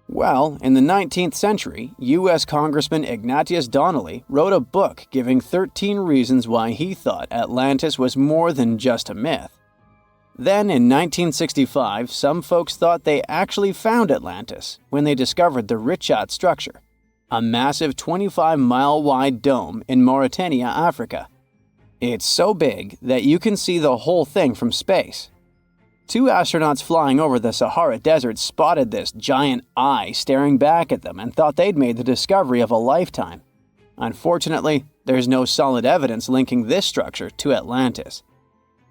Well, in the 19th century, U.S. Congressman Ignatius Donnelly wrote a book giving 13 reasons why he thought Atlantis was more than just a myth. Then, in 1965, some folks thought they actually found Atlantis when they discovered the Richat structure, a massive 25-mile-wide dome in Mauritania, Africa. It's so big that you can see the whole thing from space. 2 astronauts flying over the Sahara Desert spotted this giant eye staring back at them and thought they'd made the discovery of a lifetime. Unfortunately, there's no solid evidence linking this structure to Atlantis.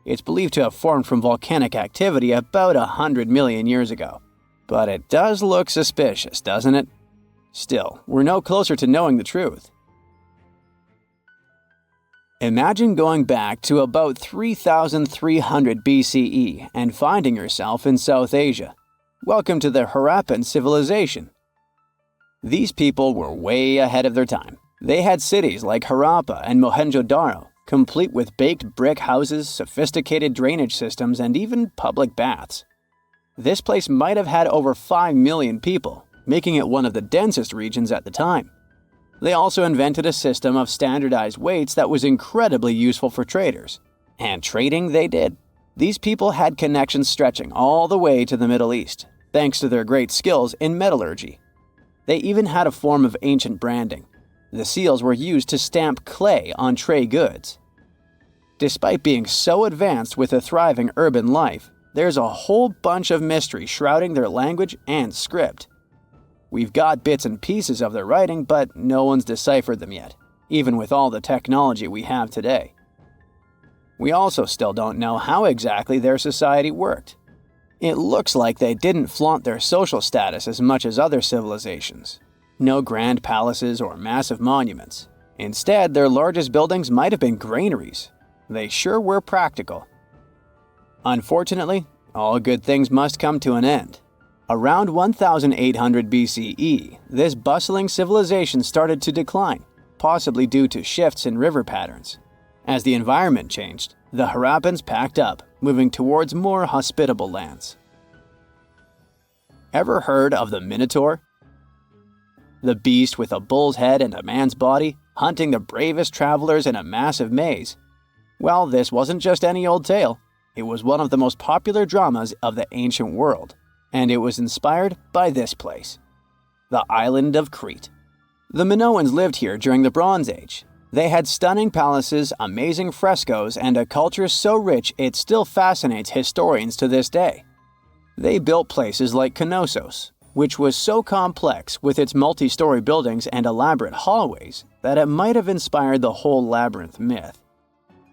It's believed to have formed from volcanic activity about 100 million years ago. But it does look suspicious, doesn't it? Still, we're no closer to knowing the truth. Imagine going back to about 3,300 BCE and finding yourself in South Asia. Welcome to the Harappan civilization. These people were way ahead of their time. They had cities like Harappa and Mohenjo-Daro, complete with baked brick houses, sophisticated drainage systems, and even public baths. This place might have had over 5 million people, making it one of the densest regions at the time. They also invented a system of standardized weights that was incredibly useful for traders. And trading they did. These people had connections stretching all the way to the Middle East, thanks to their great skills in metallurgy. They even had a form of ancient branding. The seals were used to stamp clay on trade goods. Despite being so advanced with a thriving urban life, there's a whole bunch of mystery shrouding their language and script. We've got bits and pieces of their writing, but no one's deciphered them yet, even with all the technology we have today. We also still don't know how exactly their society worked. It looks like they didn't flaunt their social status as much as other civilizations. No grand palaces or massive monuments. Instead, their largest buildings might have been granaries. They sure were practical. Unfortunately, all good things must come to an end. Around 1800 BCE, this bustling civilization started to decline, possibly due to shifts in river patterns. As the environment changed, the Harappans packed up, moving towards more hospitable lands. Ever heard of the Minotaur? The beast with a bull's head and a man's body, hunting the bravest travelers in a massive maze. Well, this wasn't just any old tale. It was one of the most popular dramas of the ancient world. And it was inspired by this place, the island of Crete. The Minoans lived here during the Bronze Age. They had stunning palaces, amazing frescoes, and a culture so rich it still fascinates historians to this day. They built places like Knossos, which was so complex with its multi-story buildings and elaborate hallways that it might have inspired the whole labyrinth myth.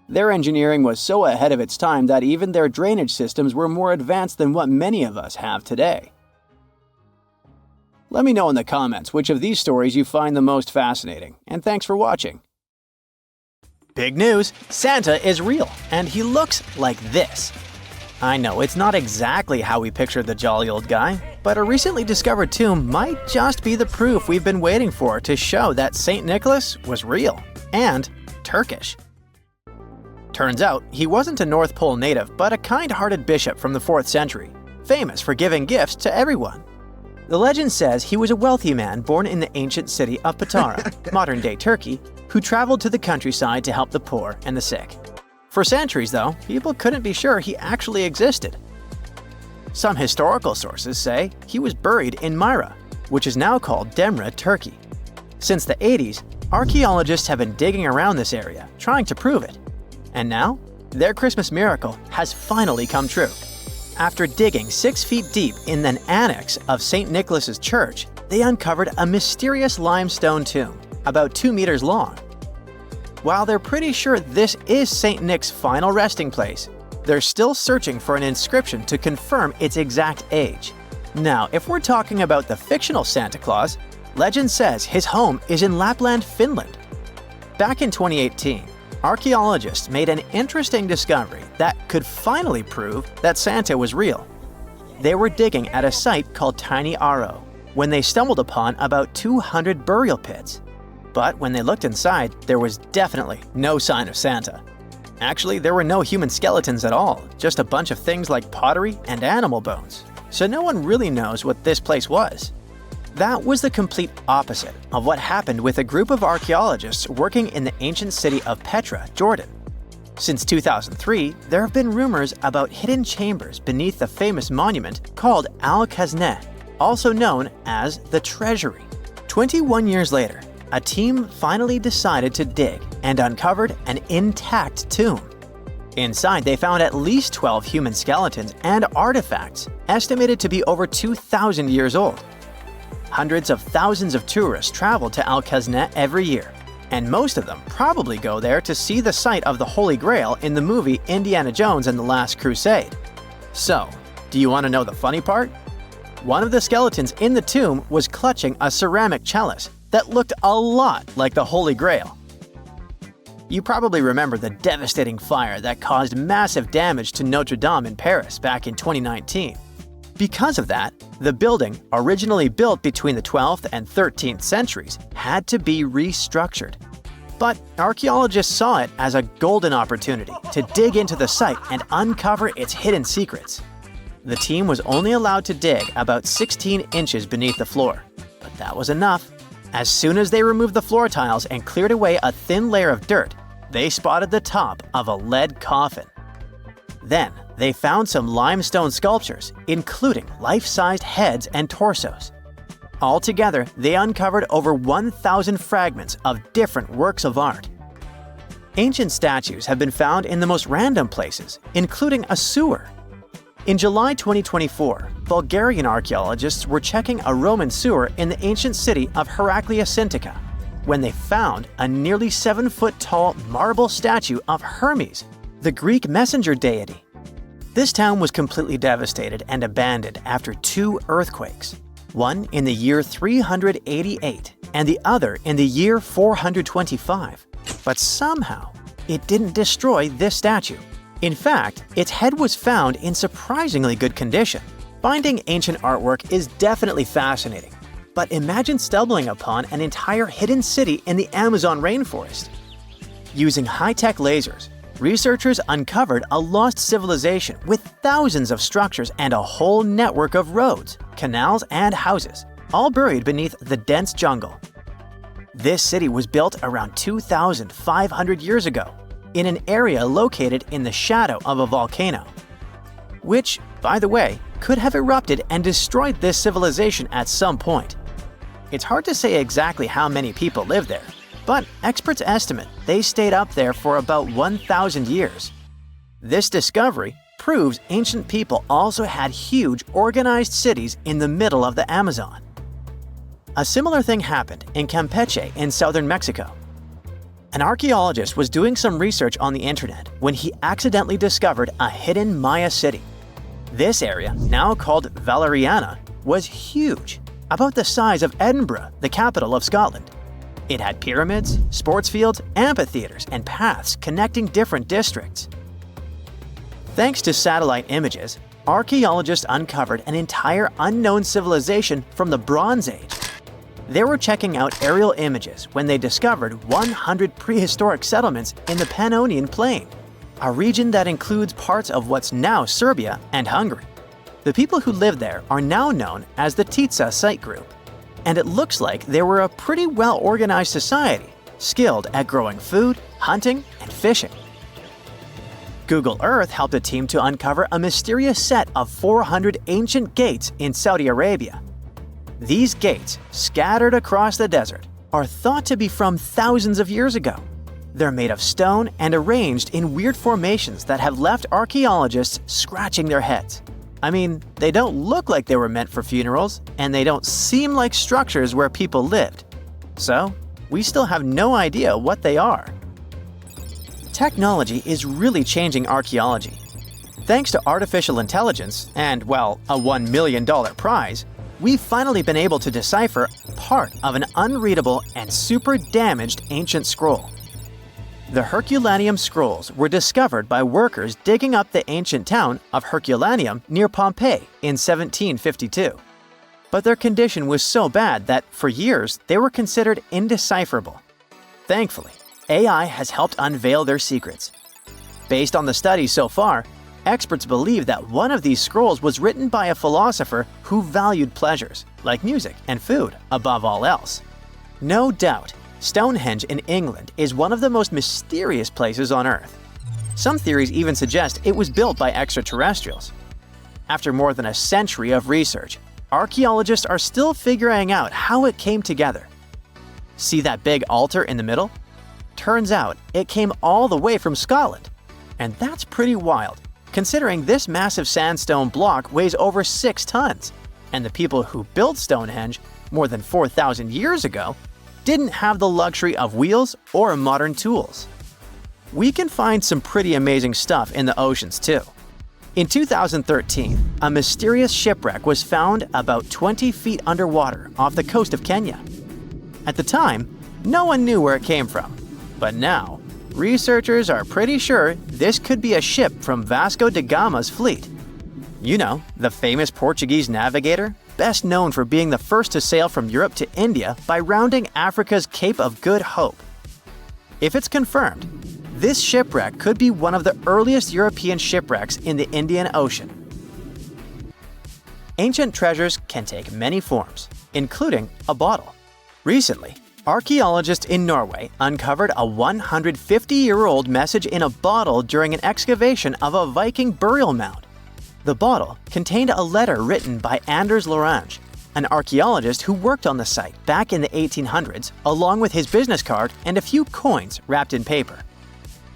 Their engineering was so ahead of its time that even their drainage systems were more advanced than what many of us have today. Let me know in the comments which of these stories you find the most fascinating, and thanks for watching. Big news! Santa is real, and he looks like this. I know it's not exactly how we pictured the jolly old guy, but a recently discovered tomb might just be the proof we've been waiting for to show that St. Nicholas was real and Turkish. Turns out, he wasn't a North Pole native, but a kind-hearted bishop from the 4th century, famous for giving gifts to everyone. The legend says he was a wealthy man born in the ancient city of Patara, modern-day Turkey, who traveled to the countryside to help the poor and the sick. For centuries, though, people couldn't be sure he actually existed. Some historical sources say he was buried in Myra, which is now called Demre, Turkey. Since the 80s, archaeologists have been digging around this area, trying to prove it. And now, their Christmas miracle has finally come true. After digging 6 feet deep in an annex of St. Nicholas's Church, they uncovered a mysterious limestone tomb, about 2 meters long. While they're pretty sure this is St. Nick's final resting place, they're still searching for an inscription to confirm its exact age. Now, if we're talking about the fictional Santa Claus, legend says his home is in Lapland, Finland. Back in 2018, archaeologists made an interesting discovery that could finally prove that Santa was real. They were digging at a site called Tiny Aro when they stumbled upon about 200 burial pits. But when they looked inside, there was definitely no sign of Santa. Actually, there were no human skeletons at all, just a bunch of things like pottery and animal bones. So no one really knows what this place was. That was the complete opposite of what happened with a group of archaeologists working in the ancient city of Petra, Jordan. Since 2003, there have been rumors about hidden chambers beneath the famous monument called Al-Khazneh, also known as the Treasury. 21 years later, a team finally decided to dig and uncovered an intact tomb. Inside, they found at least 12 human skeletons and artifacts estimated to be over 2,000 years old. Hundreds of thousands of tourists travel to Al-Khazneh every year, and most of them probably go there to see the site of the Holy Grail in the movie Indiana Jones and the Last Crusade. So, do you want to know the funny part? One of the skeletons in the tomb was clutching a ceramic chalice that looked a lot like the Holy Grail. You probably remember the devastating fire that caused massive damage to Notre Dame in Paris back in 2019. Because of that, the building, originally built between the 12th and 13th centuries, had to be restructured. But archaeologists saw it as a golden opportunity to dig into the site and uncover its hidden secrets. The team was only allowed to dig about 16 inches beneath the floor, but that was enough. As soon as they removed the floor tiles and cleared away a thin layer of dirt, they spotted the top of a lead coffin. Then, they found some limestone sculptures, including life-sized heads and torsos. Altogether, they uncovered over 1,000 fragments of different works of art. Ancient statues have been found in the most random places, including a sewer. In July 2024, Bulgarian archaeologists were checking a Roman sewer in the ancient city of Heraklia Sintika when they found a nearly 7-foot-tall marble statue of Hermes, the Greek messenger deity. This town was completely devastated and abandoned after 2 earthquakes, one in the year 388 and the other in the year 425. But somehow, it didn't destroy this statue. In fact, its head was found in surprisingly good condition. Finding ancient artwork is definitely fascinating, but imagine stumbling upon an entire hidden city in the Amazon rainforest. Using high-tech lasers, researchers uncovered a lost civilization with thousands of structures and a whole network of roads, canals, and houses, all buried beneath the dense jungle. This city was built around 2,500 years ago, in an area located in the shadow of a volcano, which, by the way, could have erupted and destroyed this civilization at some point. It's hard to say exactly how many people live there, but experts estimate they stayed up there for about 1,000 years. This discovery proves ancient people also had huge organized cities in the middle of the Amazon. A similar thing happened in Campeche in southern Mexico. An archaeologist was doing some research on the internet when he accidentally discovered a hidden Maya city. This area, now called Valeriana, was huge, about the size of Edinburgh, the capital of Scotland. It had pyramids, sports fields, amphitheaters, and paths connecting different districts. Thanks to satellite images, archaeologists uncovered an entire unknown civilization from the Bronze Age. They were checking out aerial images when they discovered 100 prehistoric settlements in the Pannonian Plain, a region that includes parts of what's now Serbia and Hungary. The people who lived there are now known as the Titsa Site Group, and it looks like they were a pretty well-organized society, skilled at growing food, hunting, and fishing. Google Earth helped a team to uncover a mysterious set of 400 ancient gates in Saudi Arabia. These gates, scattered across the desert, are thought to be from thousands of years ago. They're made of stone and arranged in weird formations that have left archaeologists scratching their heads. I mean, they don't look like they were meant for funerals, and they don't seem like structures where people lived. So, we still have no idea what they are. Technology is really changing archaeology. Thanks to artificial intelligence and, well, a $1 million prize, we've finally been able to decipher part of an unreadable and super damaged ancient scroll. The Herculaneum scrolls were discovered by workers digging up the ancient town of Herculaneum near Pompeii in 1752. But their condition was so bad that, for years, they were considered indecipherable. Thankfully, AI has helped unveil their secrets. Based on the studies so far, experts believe that one of these scrolls was written by a philosopher who valued pleasures, like music and food, above all else. No doubt, Stonehenge in England is one of the most mysterious places on Earth. Some theories even suggest it was built by extraterrestrials. After more than a century of research, archaeologists are still figuring out how it came together. See that big altar in the middle? Turns out it came all the way from Scotland. And that's pretty wild, considering this massive sandstone block weighs over 6 tons, and the people who built Stonehenge more than 4,000 years ago didn't have the luxury of wheels or modern tools. We can find some pretty amazing stuff in the oceans too. In 2013, a mysterious shipwreck was found about 20 feet underwater off the coast of Kenya. At the time, no one knew where it came from, but now, researchers are pretty sure this could be a ship from Vasco da Gama's fleet. You know, the famous Portuguese navigator, best known for being the first to sail from Europe to India by rounding Africa's Cape of Good Hope. If it's confirmed, this shipwreck could be one of the earliest European shipwrecks in the Indian Ocean. Ancient treasures can take many forms, including a bottle. Recently, archaeologists in Norway uncovered a 150-year-old message in a bottle during an excavation of a Viking burial mound. The bottle contained a letter written by Anders Lorange, an archaeologist who worked on the site back in the 1800s, along with his business card and a few coins wrapped in paper.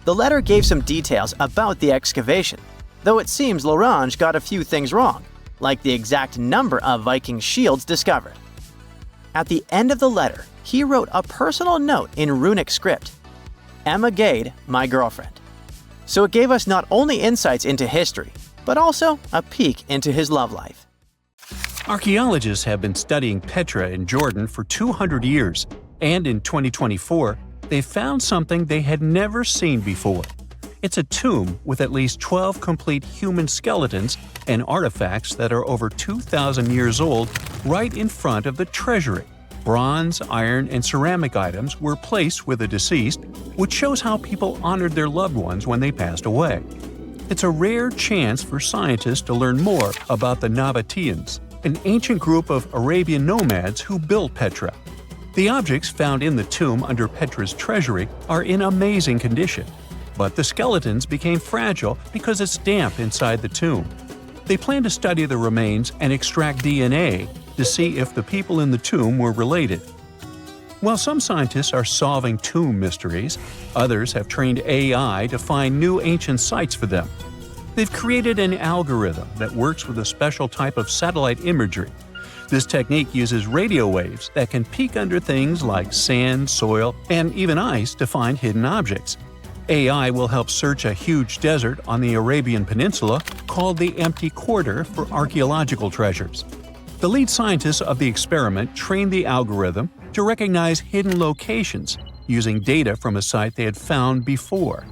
The letter gave some details about the excavation, though it seems Lorange got a few things wrong, like the exact number of Viking shields discovered. At the end of the letter, he wrote a personal note in runic script, "Emma Gade, my girlfriend." So it gave us not only insights into history, but also a peek into his love life. Archaeologists have been studying Petra in Jordan for 200 years, and in 2024, they found something they had never seen before. It's a tomb with at least 12 complete human skeletons and artifacts that are over 2,000 years old right in front of the treasury. Bronze, iron, and ceramic items were placed with the deceased, which shows how people honored their loved ones when they passed away. It's a rare chance for scientists to learn more about the Nabateans, an ancient group of Arabian nomads who built Petra. The objects found in the tomb under Petra's treasury are in amazing condition, but the skeletons became fragile because it's damp inside the tomb. They plan to study the remains and extract DNA to see if the people in the tomb were related. While some scientists are solving tomb mysteries, others have trained AI to find new ancient sites for them. They've created an algorithm that works with a special type of satellite imagery. This technique uses radio waves that can peek under things like sand, soil, and even ice to find hidden objects. AI will help search a huge desert on the Arabian Peninsula called the Empty Quarter for archaeological treasures. The lead scientists of the experiment trained the algorithm to recognize hidden locations using data from a site they had found before.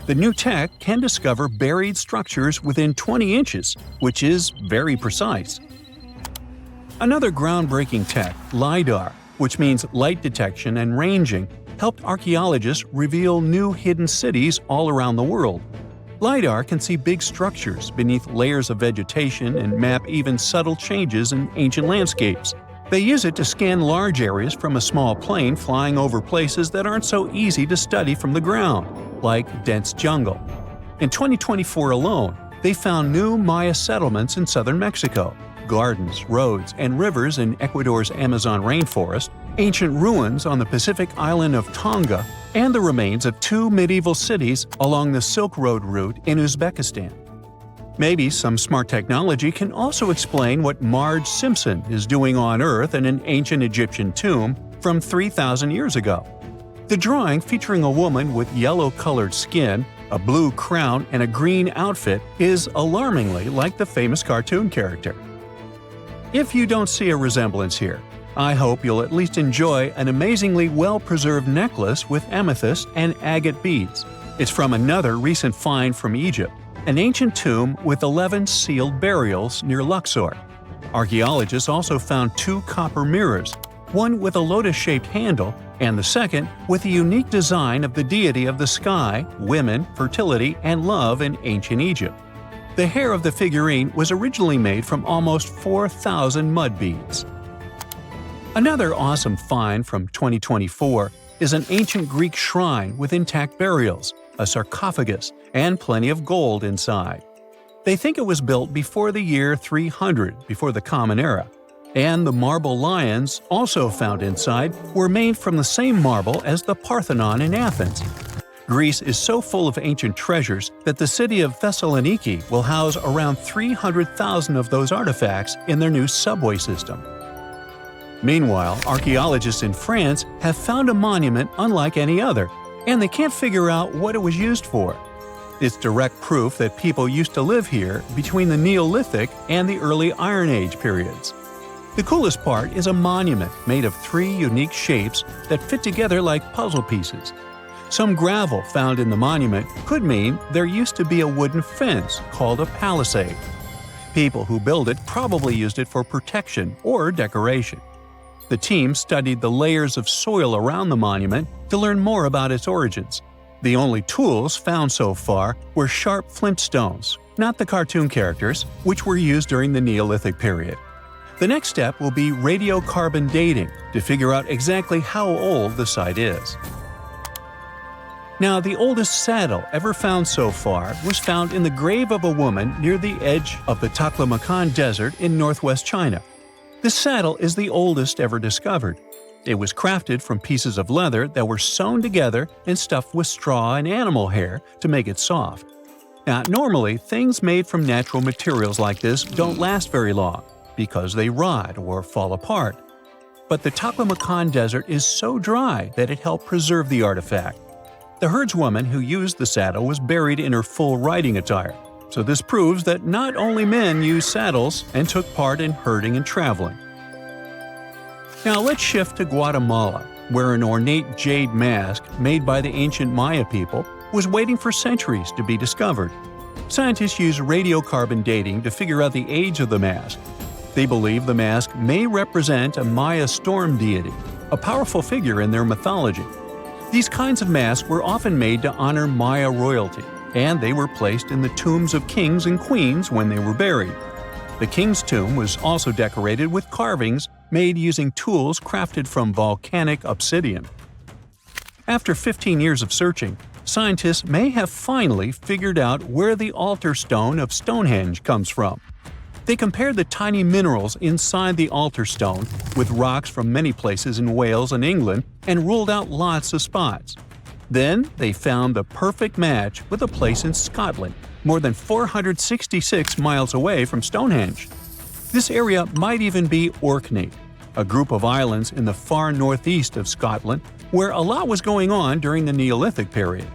The new tech can discover buried structures within 20 inches, which is very precise. Another groundbreaking tech, LiDAR, which means light detection and ranging, helped archaeologists reveal new hidden cities all around the world. LiDAR can see big structures beneath layers of vegetation and map even subtle changes in ancient landscapes. They use it to scan large areas from a small plane flying over places that aren't so easy to study from the ground, like dense jungle. In 2024 alone, they found new Maya settlements in southern Mexico, gardens, roads, and rivers in Ecuador's Amazon rainforest, ancient ruins on the Pacific island of Tonga, and the remains of 2 medieval cities along the Silk Road route in Uzbekistan. Maybe some smart technology can also explain what Marge Simpson is doing on Earth in an ancient Egyptian tomb from 3,000 years ago. The drawing, featuring a woman with yellow-colored skin, a blue crown, and a green outfit, is alarmingly like the famous cartoon character. If you don't see a resemblance here, I hope you'll at least enjoy an amazingly well-preserved necklace with amethyst and agate beads. It's from another recent find from Egypt, an ancient tomb with 11 sealed burials near Luxor. Archaeologists also found 2 copper mirrors, one with a lotus-shaped handle and the second with a unique design of the deity of the sky, women, fertility, and love in ancient Egypt. The hair of the figurine was originally made from almost 4,000 mud beads. Another awesome find from 2024 is an ancient Greek shrine with intact burials, a sarcophagus, and plenty of gold inside. They think it was built before the year 300 before the Common Era, and the marble lions, also found inside, were made from the same marble as the Parthenon in Athens. Greece is so full of ancient treasures that the city of Thessaloniki will house around 300,000 of those artifacts in their new subway system. Meanwhile, archaeologists in France have found a monument unlike any other, and they can't figure out what it was used for. It's direct proof that people used to live here between the Neolithic and the early Iron Age periods. The coolest part is a monument made of 3 unique shapes that fit together like puzzle pieces. Some gravel found in the monument could mean there used to be a wooden fence called a palisade. People who built it probably used it for protection or decoration. The team studied the layers of soil around the monument to learn more about its origins. The only tools found so far were sharp flint stones, not the cartoon characters, which were used during the Neolithic period. The next step will be radiocarbon dating to figure out exactly how old the site is. Now, the oldest saddle ever found so far was found in the grave of a woman near the edge of the Taklamakan Desert in northwest China. This saddle is the oldest ever discovered. It was crafted from pieces of leather that were sewn together and stuffed with straw and animal hair to make it soft. Now, normally, things made from natural materials like this don't last very long because they rot or fall apart. But the Taklamakan Desert is so dry that it helped preserve the artifact. The herdswoman who used the saddle was buried in her full riding attire, so this proves that not only men used saddles and took part in herding and traveling. Now let's shift to Guatemala, where an ornate jade mask made by the ancient Maya people was waiting for centuries to be discovered. Scientists use radiocarbon dating to figure out the age of the mask. They believe the mask may represent a Maya storm deity, a powerful figure in their mythology. These kinds of masks were often made to honor Maya royalty, and they were placed in the tombs of kings and queens when they were buried. The king's tomb was also decorated with carvings made using tools crafted from volcanic obsidian. After 15 years of searching, scientists may have finally figured out where the altar stone of Stonehenge comes from. They compared the tiny minerals inside the altar stone with rocks from many places in Wales and England and ruled out lots of spots. Then they found the perfect match with a place in Scotland, more than 466 miles away from Stonehenge. This area might even be Orkney, a group of islands in the far northeast of Scotland where a lot was going on during the Neolithic period.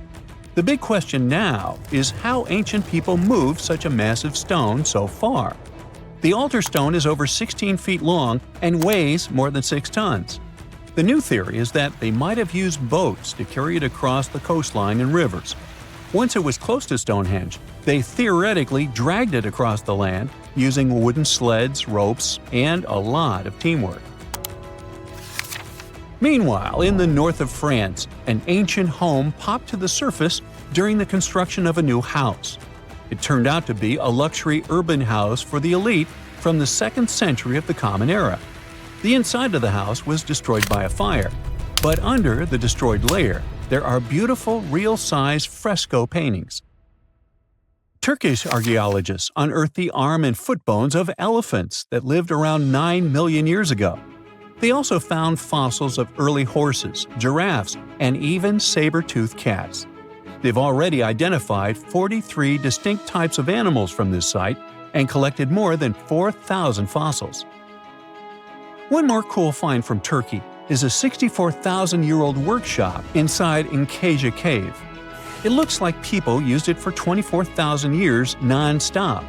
The big question now is how ancient people moved such a massive stone so far. The altar stone is over 16 feet long and weighs more than 6 tons. The new theory is that they might have used boats to carry it across the coastline and rivers. Once it was close to Stonehenge, they theoretically dragged it across the land using wooden sleds, ropes, and a lot of teamwork. Meanwhile, in the north of France, an ancient home popped to the surface during the construction of a new house. It turned out to be a luxury urban house for the elite from the 2nd century of the Common Era. The inside of the house was destroyed by a fire, but under the destroyed layer, there are beautiful, real-size fresco paintings. Turkish archaeologists unearthed the arm and foot bones of elephants that lived around 9 million years ago. They also found fossils of early horses, giraffes, and even saber-toothed cats. They've already identified 43 distinct types of animals from this site and collected more than 4,000 fossils. One more cool find from Turkey is a 64,000-year-old workshop inside Incasia Cave. It looks like people used it for 24,000 years non-stop.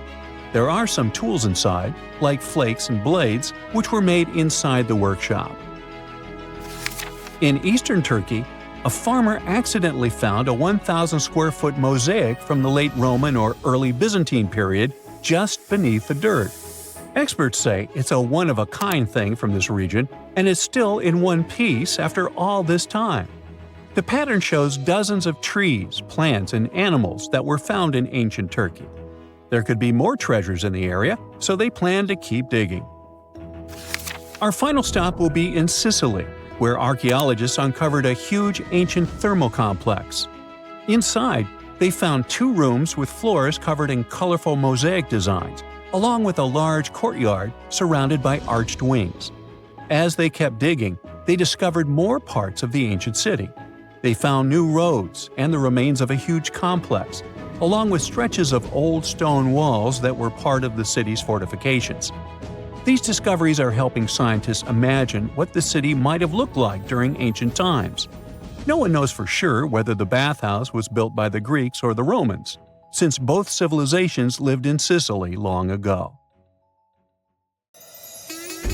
There are some tools inside, like flakes and blades, which were made inside the workshop. In eastern Turkey, a farmer accidentally found a 1,000-square-foot mosaic from the late Roman or early Byzantine period just beneath the dirt. Experts say it's a one-of-a-kind thing from this region, and is still in one piece after all this time. The pattern shows dozens of trees, plants, and animals that were found in ancient Turkey. There could be more treasures in the area, so they plan to keep digging. Our final stop will be in Sicily, where archaeologists uncovered a huge ancient thermal complex. Inside, they found 2 rooms with floors covered in colorful mosaic designs, along with a large courtyard surrounded by arched wings. As they kept digging, they discovered more parts of the ancient city. They found new roads and the remains of a huge complex, along with stretches of old stone walls that were part of the city's fortifications. These discoveries are helping scientists imagine what the city might have looked like during ancient times. No one knows for sure whether the bathhouse was built by the Greeks or the Romans, since both civilizations lived in Sicily long ago.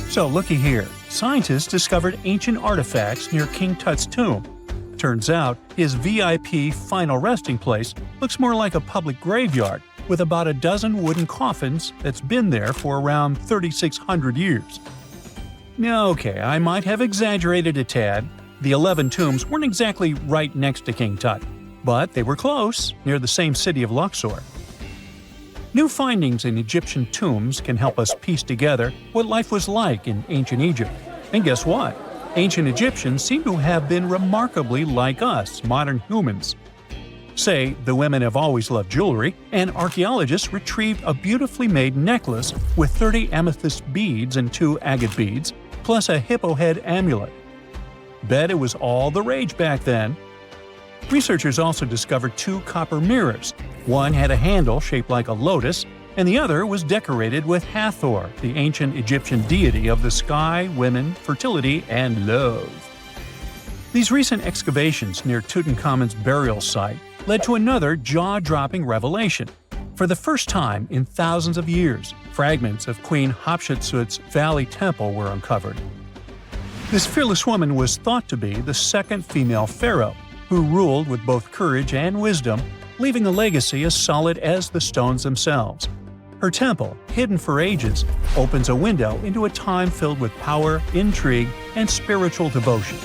So looky here, scientists discovered ancient artifacts near King Tut's tomb. Turns out, his VIP final resting place looks more like a public graveyard, with about a dozen wooden coffins that's been there for around 3,600 years. Okay, I might have exaggerated a tad. The 11 tombs weren't exactly right next to King Tut, but they were close, near the same city of Luxor. New findings in Egyptian tombs can help us piece together what life was like in ancient Egypt. And guess what? Ancient Egyptians seem to have been remarkably like us, modern humans. Say, the women have always loved jewelry, and archaeologists retrieved a beautifully made necklace with 30 amethyst beads and 2 agate beads, plus a hippo head amulet. Bet it was all the rage back then. Researchers also discovered 2 copper mirrors. One had a handle shaped like a lotus, and the other was decorated with Hathor, the ancient Egyptian deity of the sky, women, fertility, and love. These recent excavations near Tutankhamun's burial site led to another jaw-dropping revelation. For the first time in thousands of years, fragments of Queen Hatshepsut's Valley Temple were uncovered. This fearless woman was thought to be the second female pharaoh, who ruled with both courage and wisdom, leaving a legacy as solid as the stones themselves. Her temple, hidden for ages, opens a window into a time filled with power, intrigue, and spiritual devotion.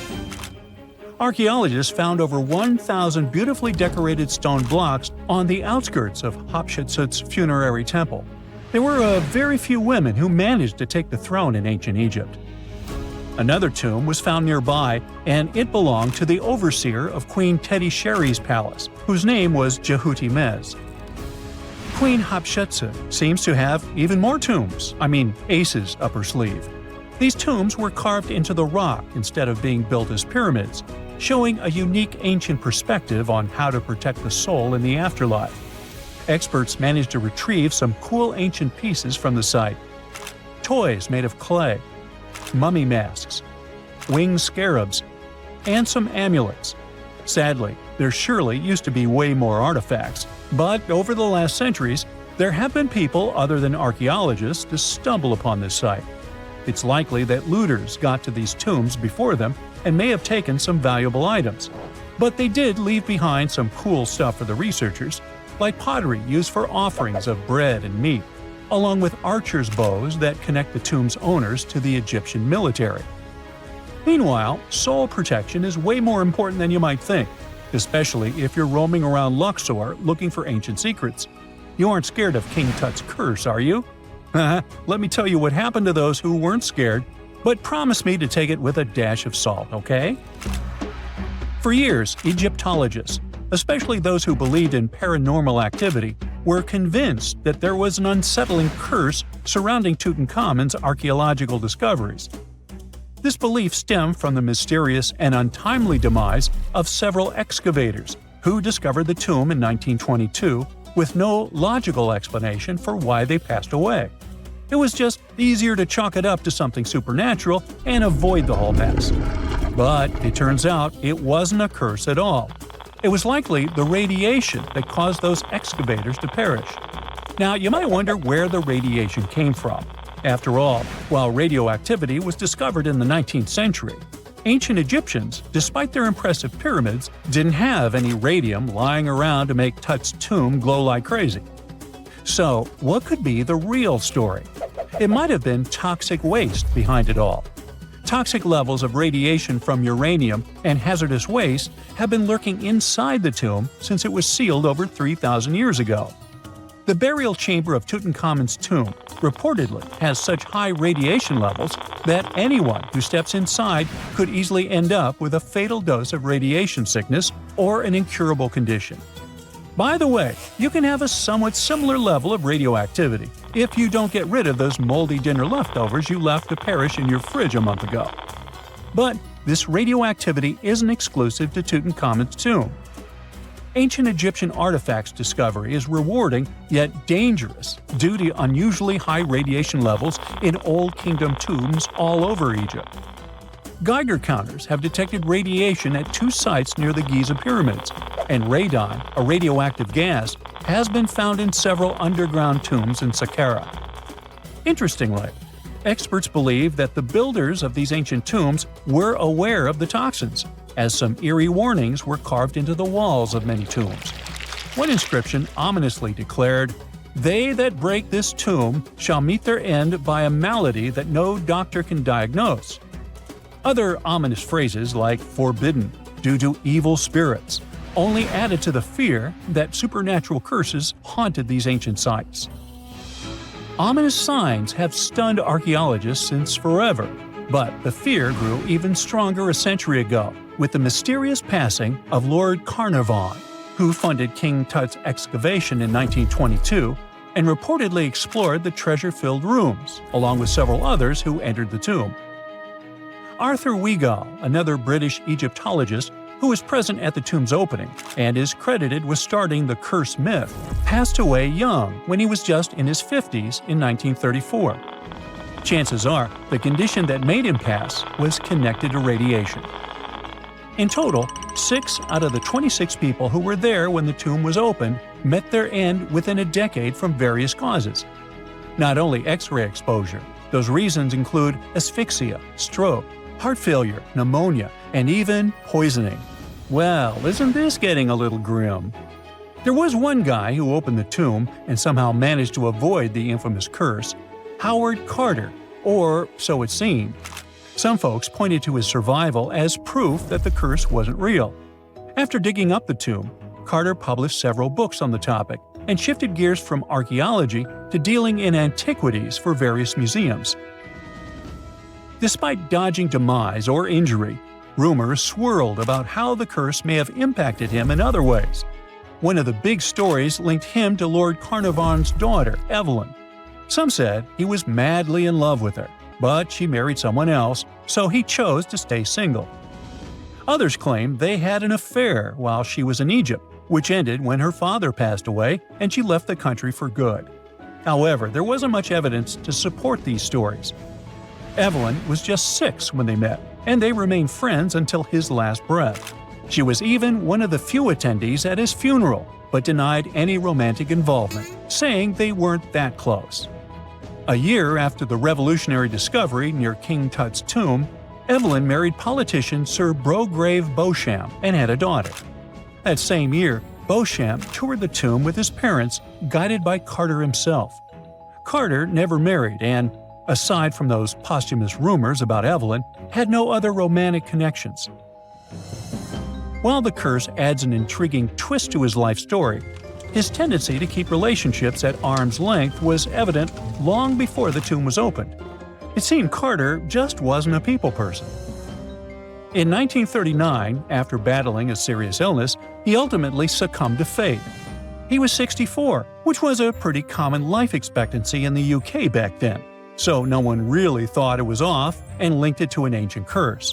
Archaeologists found over 1,000 beautifully decorated stone blocks on the outskirts of Hatshepsut's funerary temple. There were very few women who managed to take the throne in ancient Egypt. Another tomb was found nearby, and it belonged to the overseer of Queen Teti Sheri's palace, whose name was Jehuti-Mez. Queen Hatshepsut seems to have even more tombs, aces up her sleeve. These tombs were carved into the rock instead of being built as pyramids, showing a unique ancient perspective on how to protect the soul in the afterlife. Experts managed to retrieve some cool ancient pieces from the site. Toys made of clay, mummy masks, winged scarabs, and some amulets. Sadly, there surely used to be way more artifacts, but over the last centuries, there have been people other than archaeologists to stumble upon this site. It's likely that looters got to these tombs before them and may have taken some valuable items. But they did leave behind some cool stuff for the researchers, like pottery used for offerings of bread and meat, along with archers' bows that connect the tomb's owners to the Egyptian military. Meanwhile, soul protection is way more important than you might think, especially if you're roaming around Luxor looking for ancient secrets. You aren't scared of King Tut's curse, are you? Let me tell you what happened to those who weren't scared, but promise me to take it with a dash of salt, okay? For years, Egyptologists, especially those who believed in paranormal activity, were convinced that there was an unsettling curse surrounding Tutankhamun's archaeological discoveries. This belief stemmed from the mysterious and untimely demise of several excavators, who discovered the tomb in 1922 with no logical explanation for why they passed away. It was just easier to chalk it up to something supernatural and avoid the whole mess. But it turns out it wasn't a curse at all. It was likely the radiation that caused those excavators to perish. Now, you might wonder where the radiation came from. After all, while radioactivity was discovered in the 19th century, ancient Egyptians, despite their impressive pyramids, didn't have any radium lying around to make Tut's tomb glow like crazy. So, what could be the real story? It might have been toxic waste behind it all. Toxic levels of radiation from uranium and hazardous waste have been lurking inside the tomb since it was sealed over 3,000 years ago. The burial chamber of Tutankhamun's tomb reportedly has such high radiation levels that anyone who steps inside could easily end up with a fatal dose of radiation sickness or an incurable condition. By the way, you can have a somewhat similar level of radioactivity if you don't get rid of those moldy dinner leftovers you left to perish in your fridge a month ago. But this radioactivity isn't exclusive to Tutankhamun's tomb. Ancient Egyptian artifacts discovery is rewarding yet dangerous due to unusually high radiation levels in Old Kingdom tombs all over Egypt. Geiger counters have detected radiation at 2 sites near the Giza pyramids, and radon, a radioactive gas, has been found in several underground tombs in Saqqara. Interestingly, experts believe that the builders of these ancient tombs were aware of the toxins, as some eerie warnings were carved into the walls of many tombs. One inscription ominously declared, "They that break this tomb shall meet their end by a malady that no doctor can diagnose." Other ominous phrases like "forbidden," "due to evil spirits," only added to the fear that supernatural curses haunted these ancient sites. Ominous signs have stunned archaeologists since forever, but the fear grew even stronger a century ago with the mysterious passing of Lord Carnarvon, who funded King Tut's excavation in 1922 and reportedly explored the treasure-filled rooms, along with several others who entered the tomb. Arthur Weigall, another British Egyptologist who was present at the tomb's opening and is credited with starting the curse myth, passed away young when he was just in his 50s in 1934. Chances are the condition that made him pass was connected to radiation. In total, 6 out of the 26 people who were there when the tomb was opened met their end within a decade from various causes. Not only X-ray exposure, those reasons include asphyxia, stroke, heart failure, pneumonia, and even poisoning. Well, isn't this getting a little grim? There was one guy who opened the tomb and somehow managed to avoid the infamous curse, Howard Carter, or so it seemed. Some folks pointed to his survival as proof that the curse wasn't real. After digging up the tomb, Carter published several books on the topic and shifted gears from archaeology to dealing in antiquities for various museums. Despite dodging demise or injury, rumors swirled about how the curse may have impacted him in other ways. One of the big stories linked him to Lord Carnarvon's daughter, Evelyn. Some said he was madly in love with her, but she married someone else, so he chose to stay single. Others claimed they had an affair while she was in Egypt, which ended when her father passed away and she left the country for good. However, there wasn't much evidence to support these stories. Evelyn was just 6 when they met, and they remained friends until his last breath. She was even one of the few attendees at his funeral, but denied any romantic involvement, saying they weren't that close. A year after the revolutionary discovery near King Tut's tomb, Evelyn married politician Sir Brograve Beauchamp and had a daughter. That same year, Beauchamp toured the tomb with his parents, guided by Carter himself. Carter never married and, aside from those posthumous rumors about Evelyn, had no other romantic connections. While the curse adds an intriguing twist to his life story, his tendency to keep relationships at arm's length was evident long before the tomb was opened. It seemed Carter just wasn't a people person. In 1939, after battling a serious illness, he ultimately succumbed to fate. He was 64, which was a pretty common life expectancy in the UK back then, so no one really thought it was off and linked it to an ancient curse.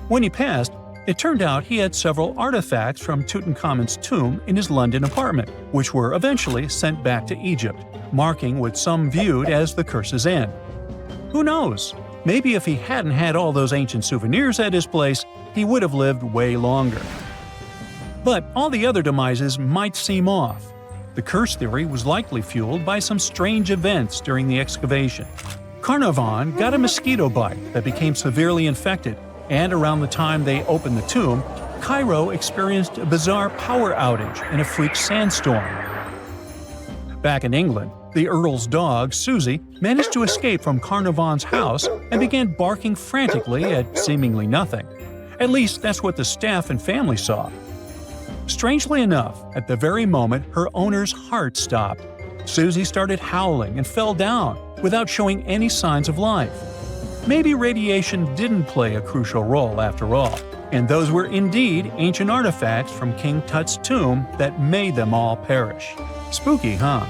When he passed, It turned out he had several artifacts from Tutankhamun's tomb in his London apartment, which were eventually sent back to Egypt, marking what some viewed as the curse's end. Who knows? Maybe if he hadn't had all those ancient souvenirs at his place, he would have lived way longer. But all the other demises might seem off. The curse theory was likely fueled by some strange events during the excavation. Carnarvon got a mosquito bite that became severely infected, and around the time they opened the tomb, Cairo experienced a bizarre power outage and a freak sandstorm. Back in England, the Earl's dog, Susie, managed to escape from Carnarvon's house and began barking frantically at seemingly nothing. At least that's what the staff and family saw. Strangely enough, at the very moment her owner's heart stopped, Susie started howling and fell down without showing any signs of life. Maybe radiation didn't play a crucial role after all, and those were indeed ancient artifacts from King Tut's tomb that made them all perish. Spooky, huh?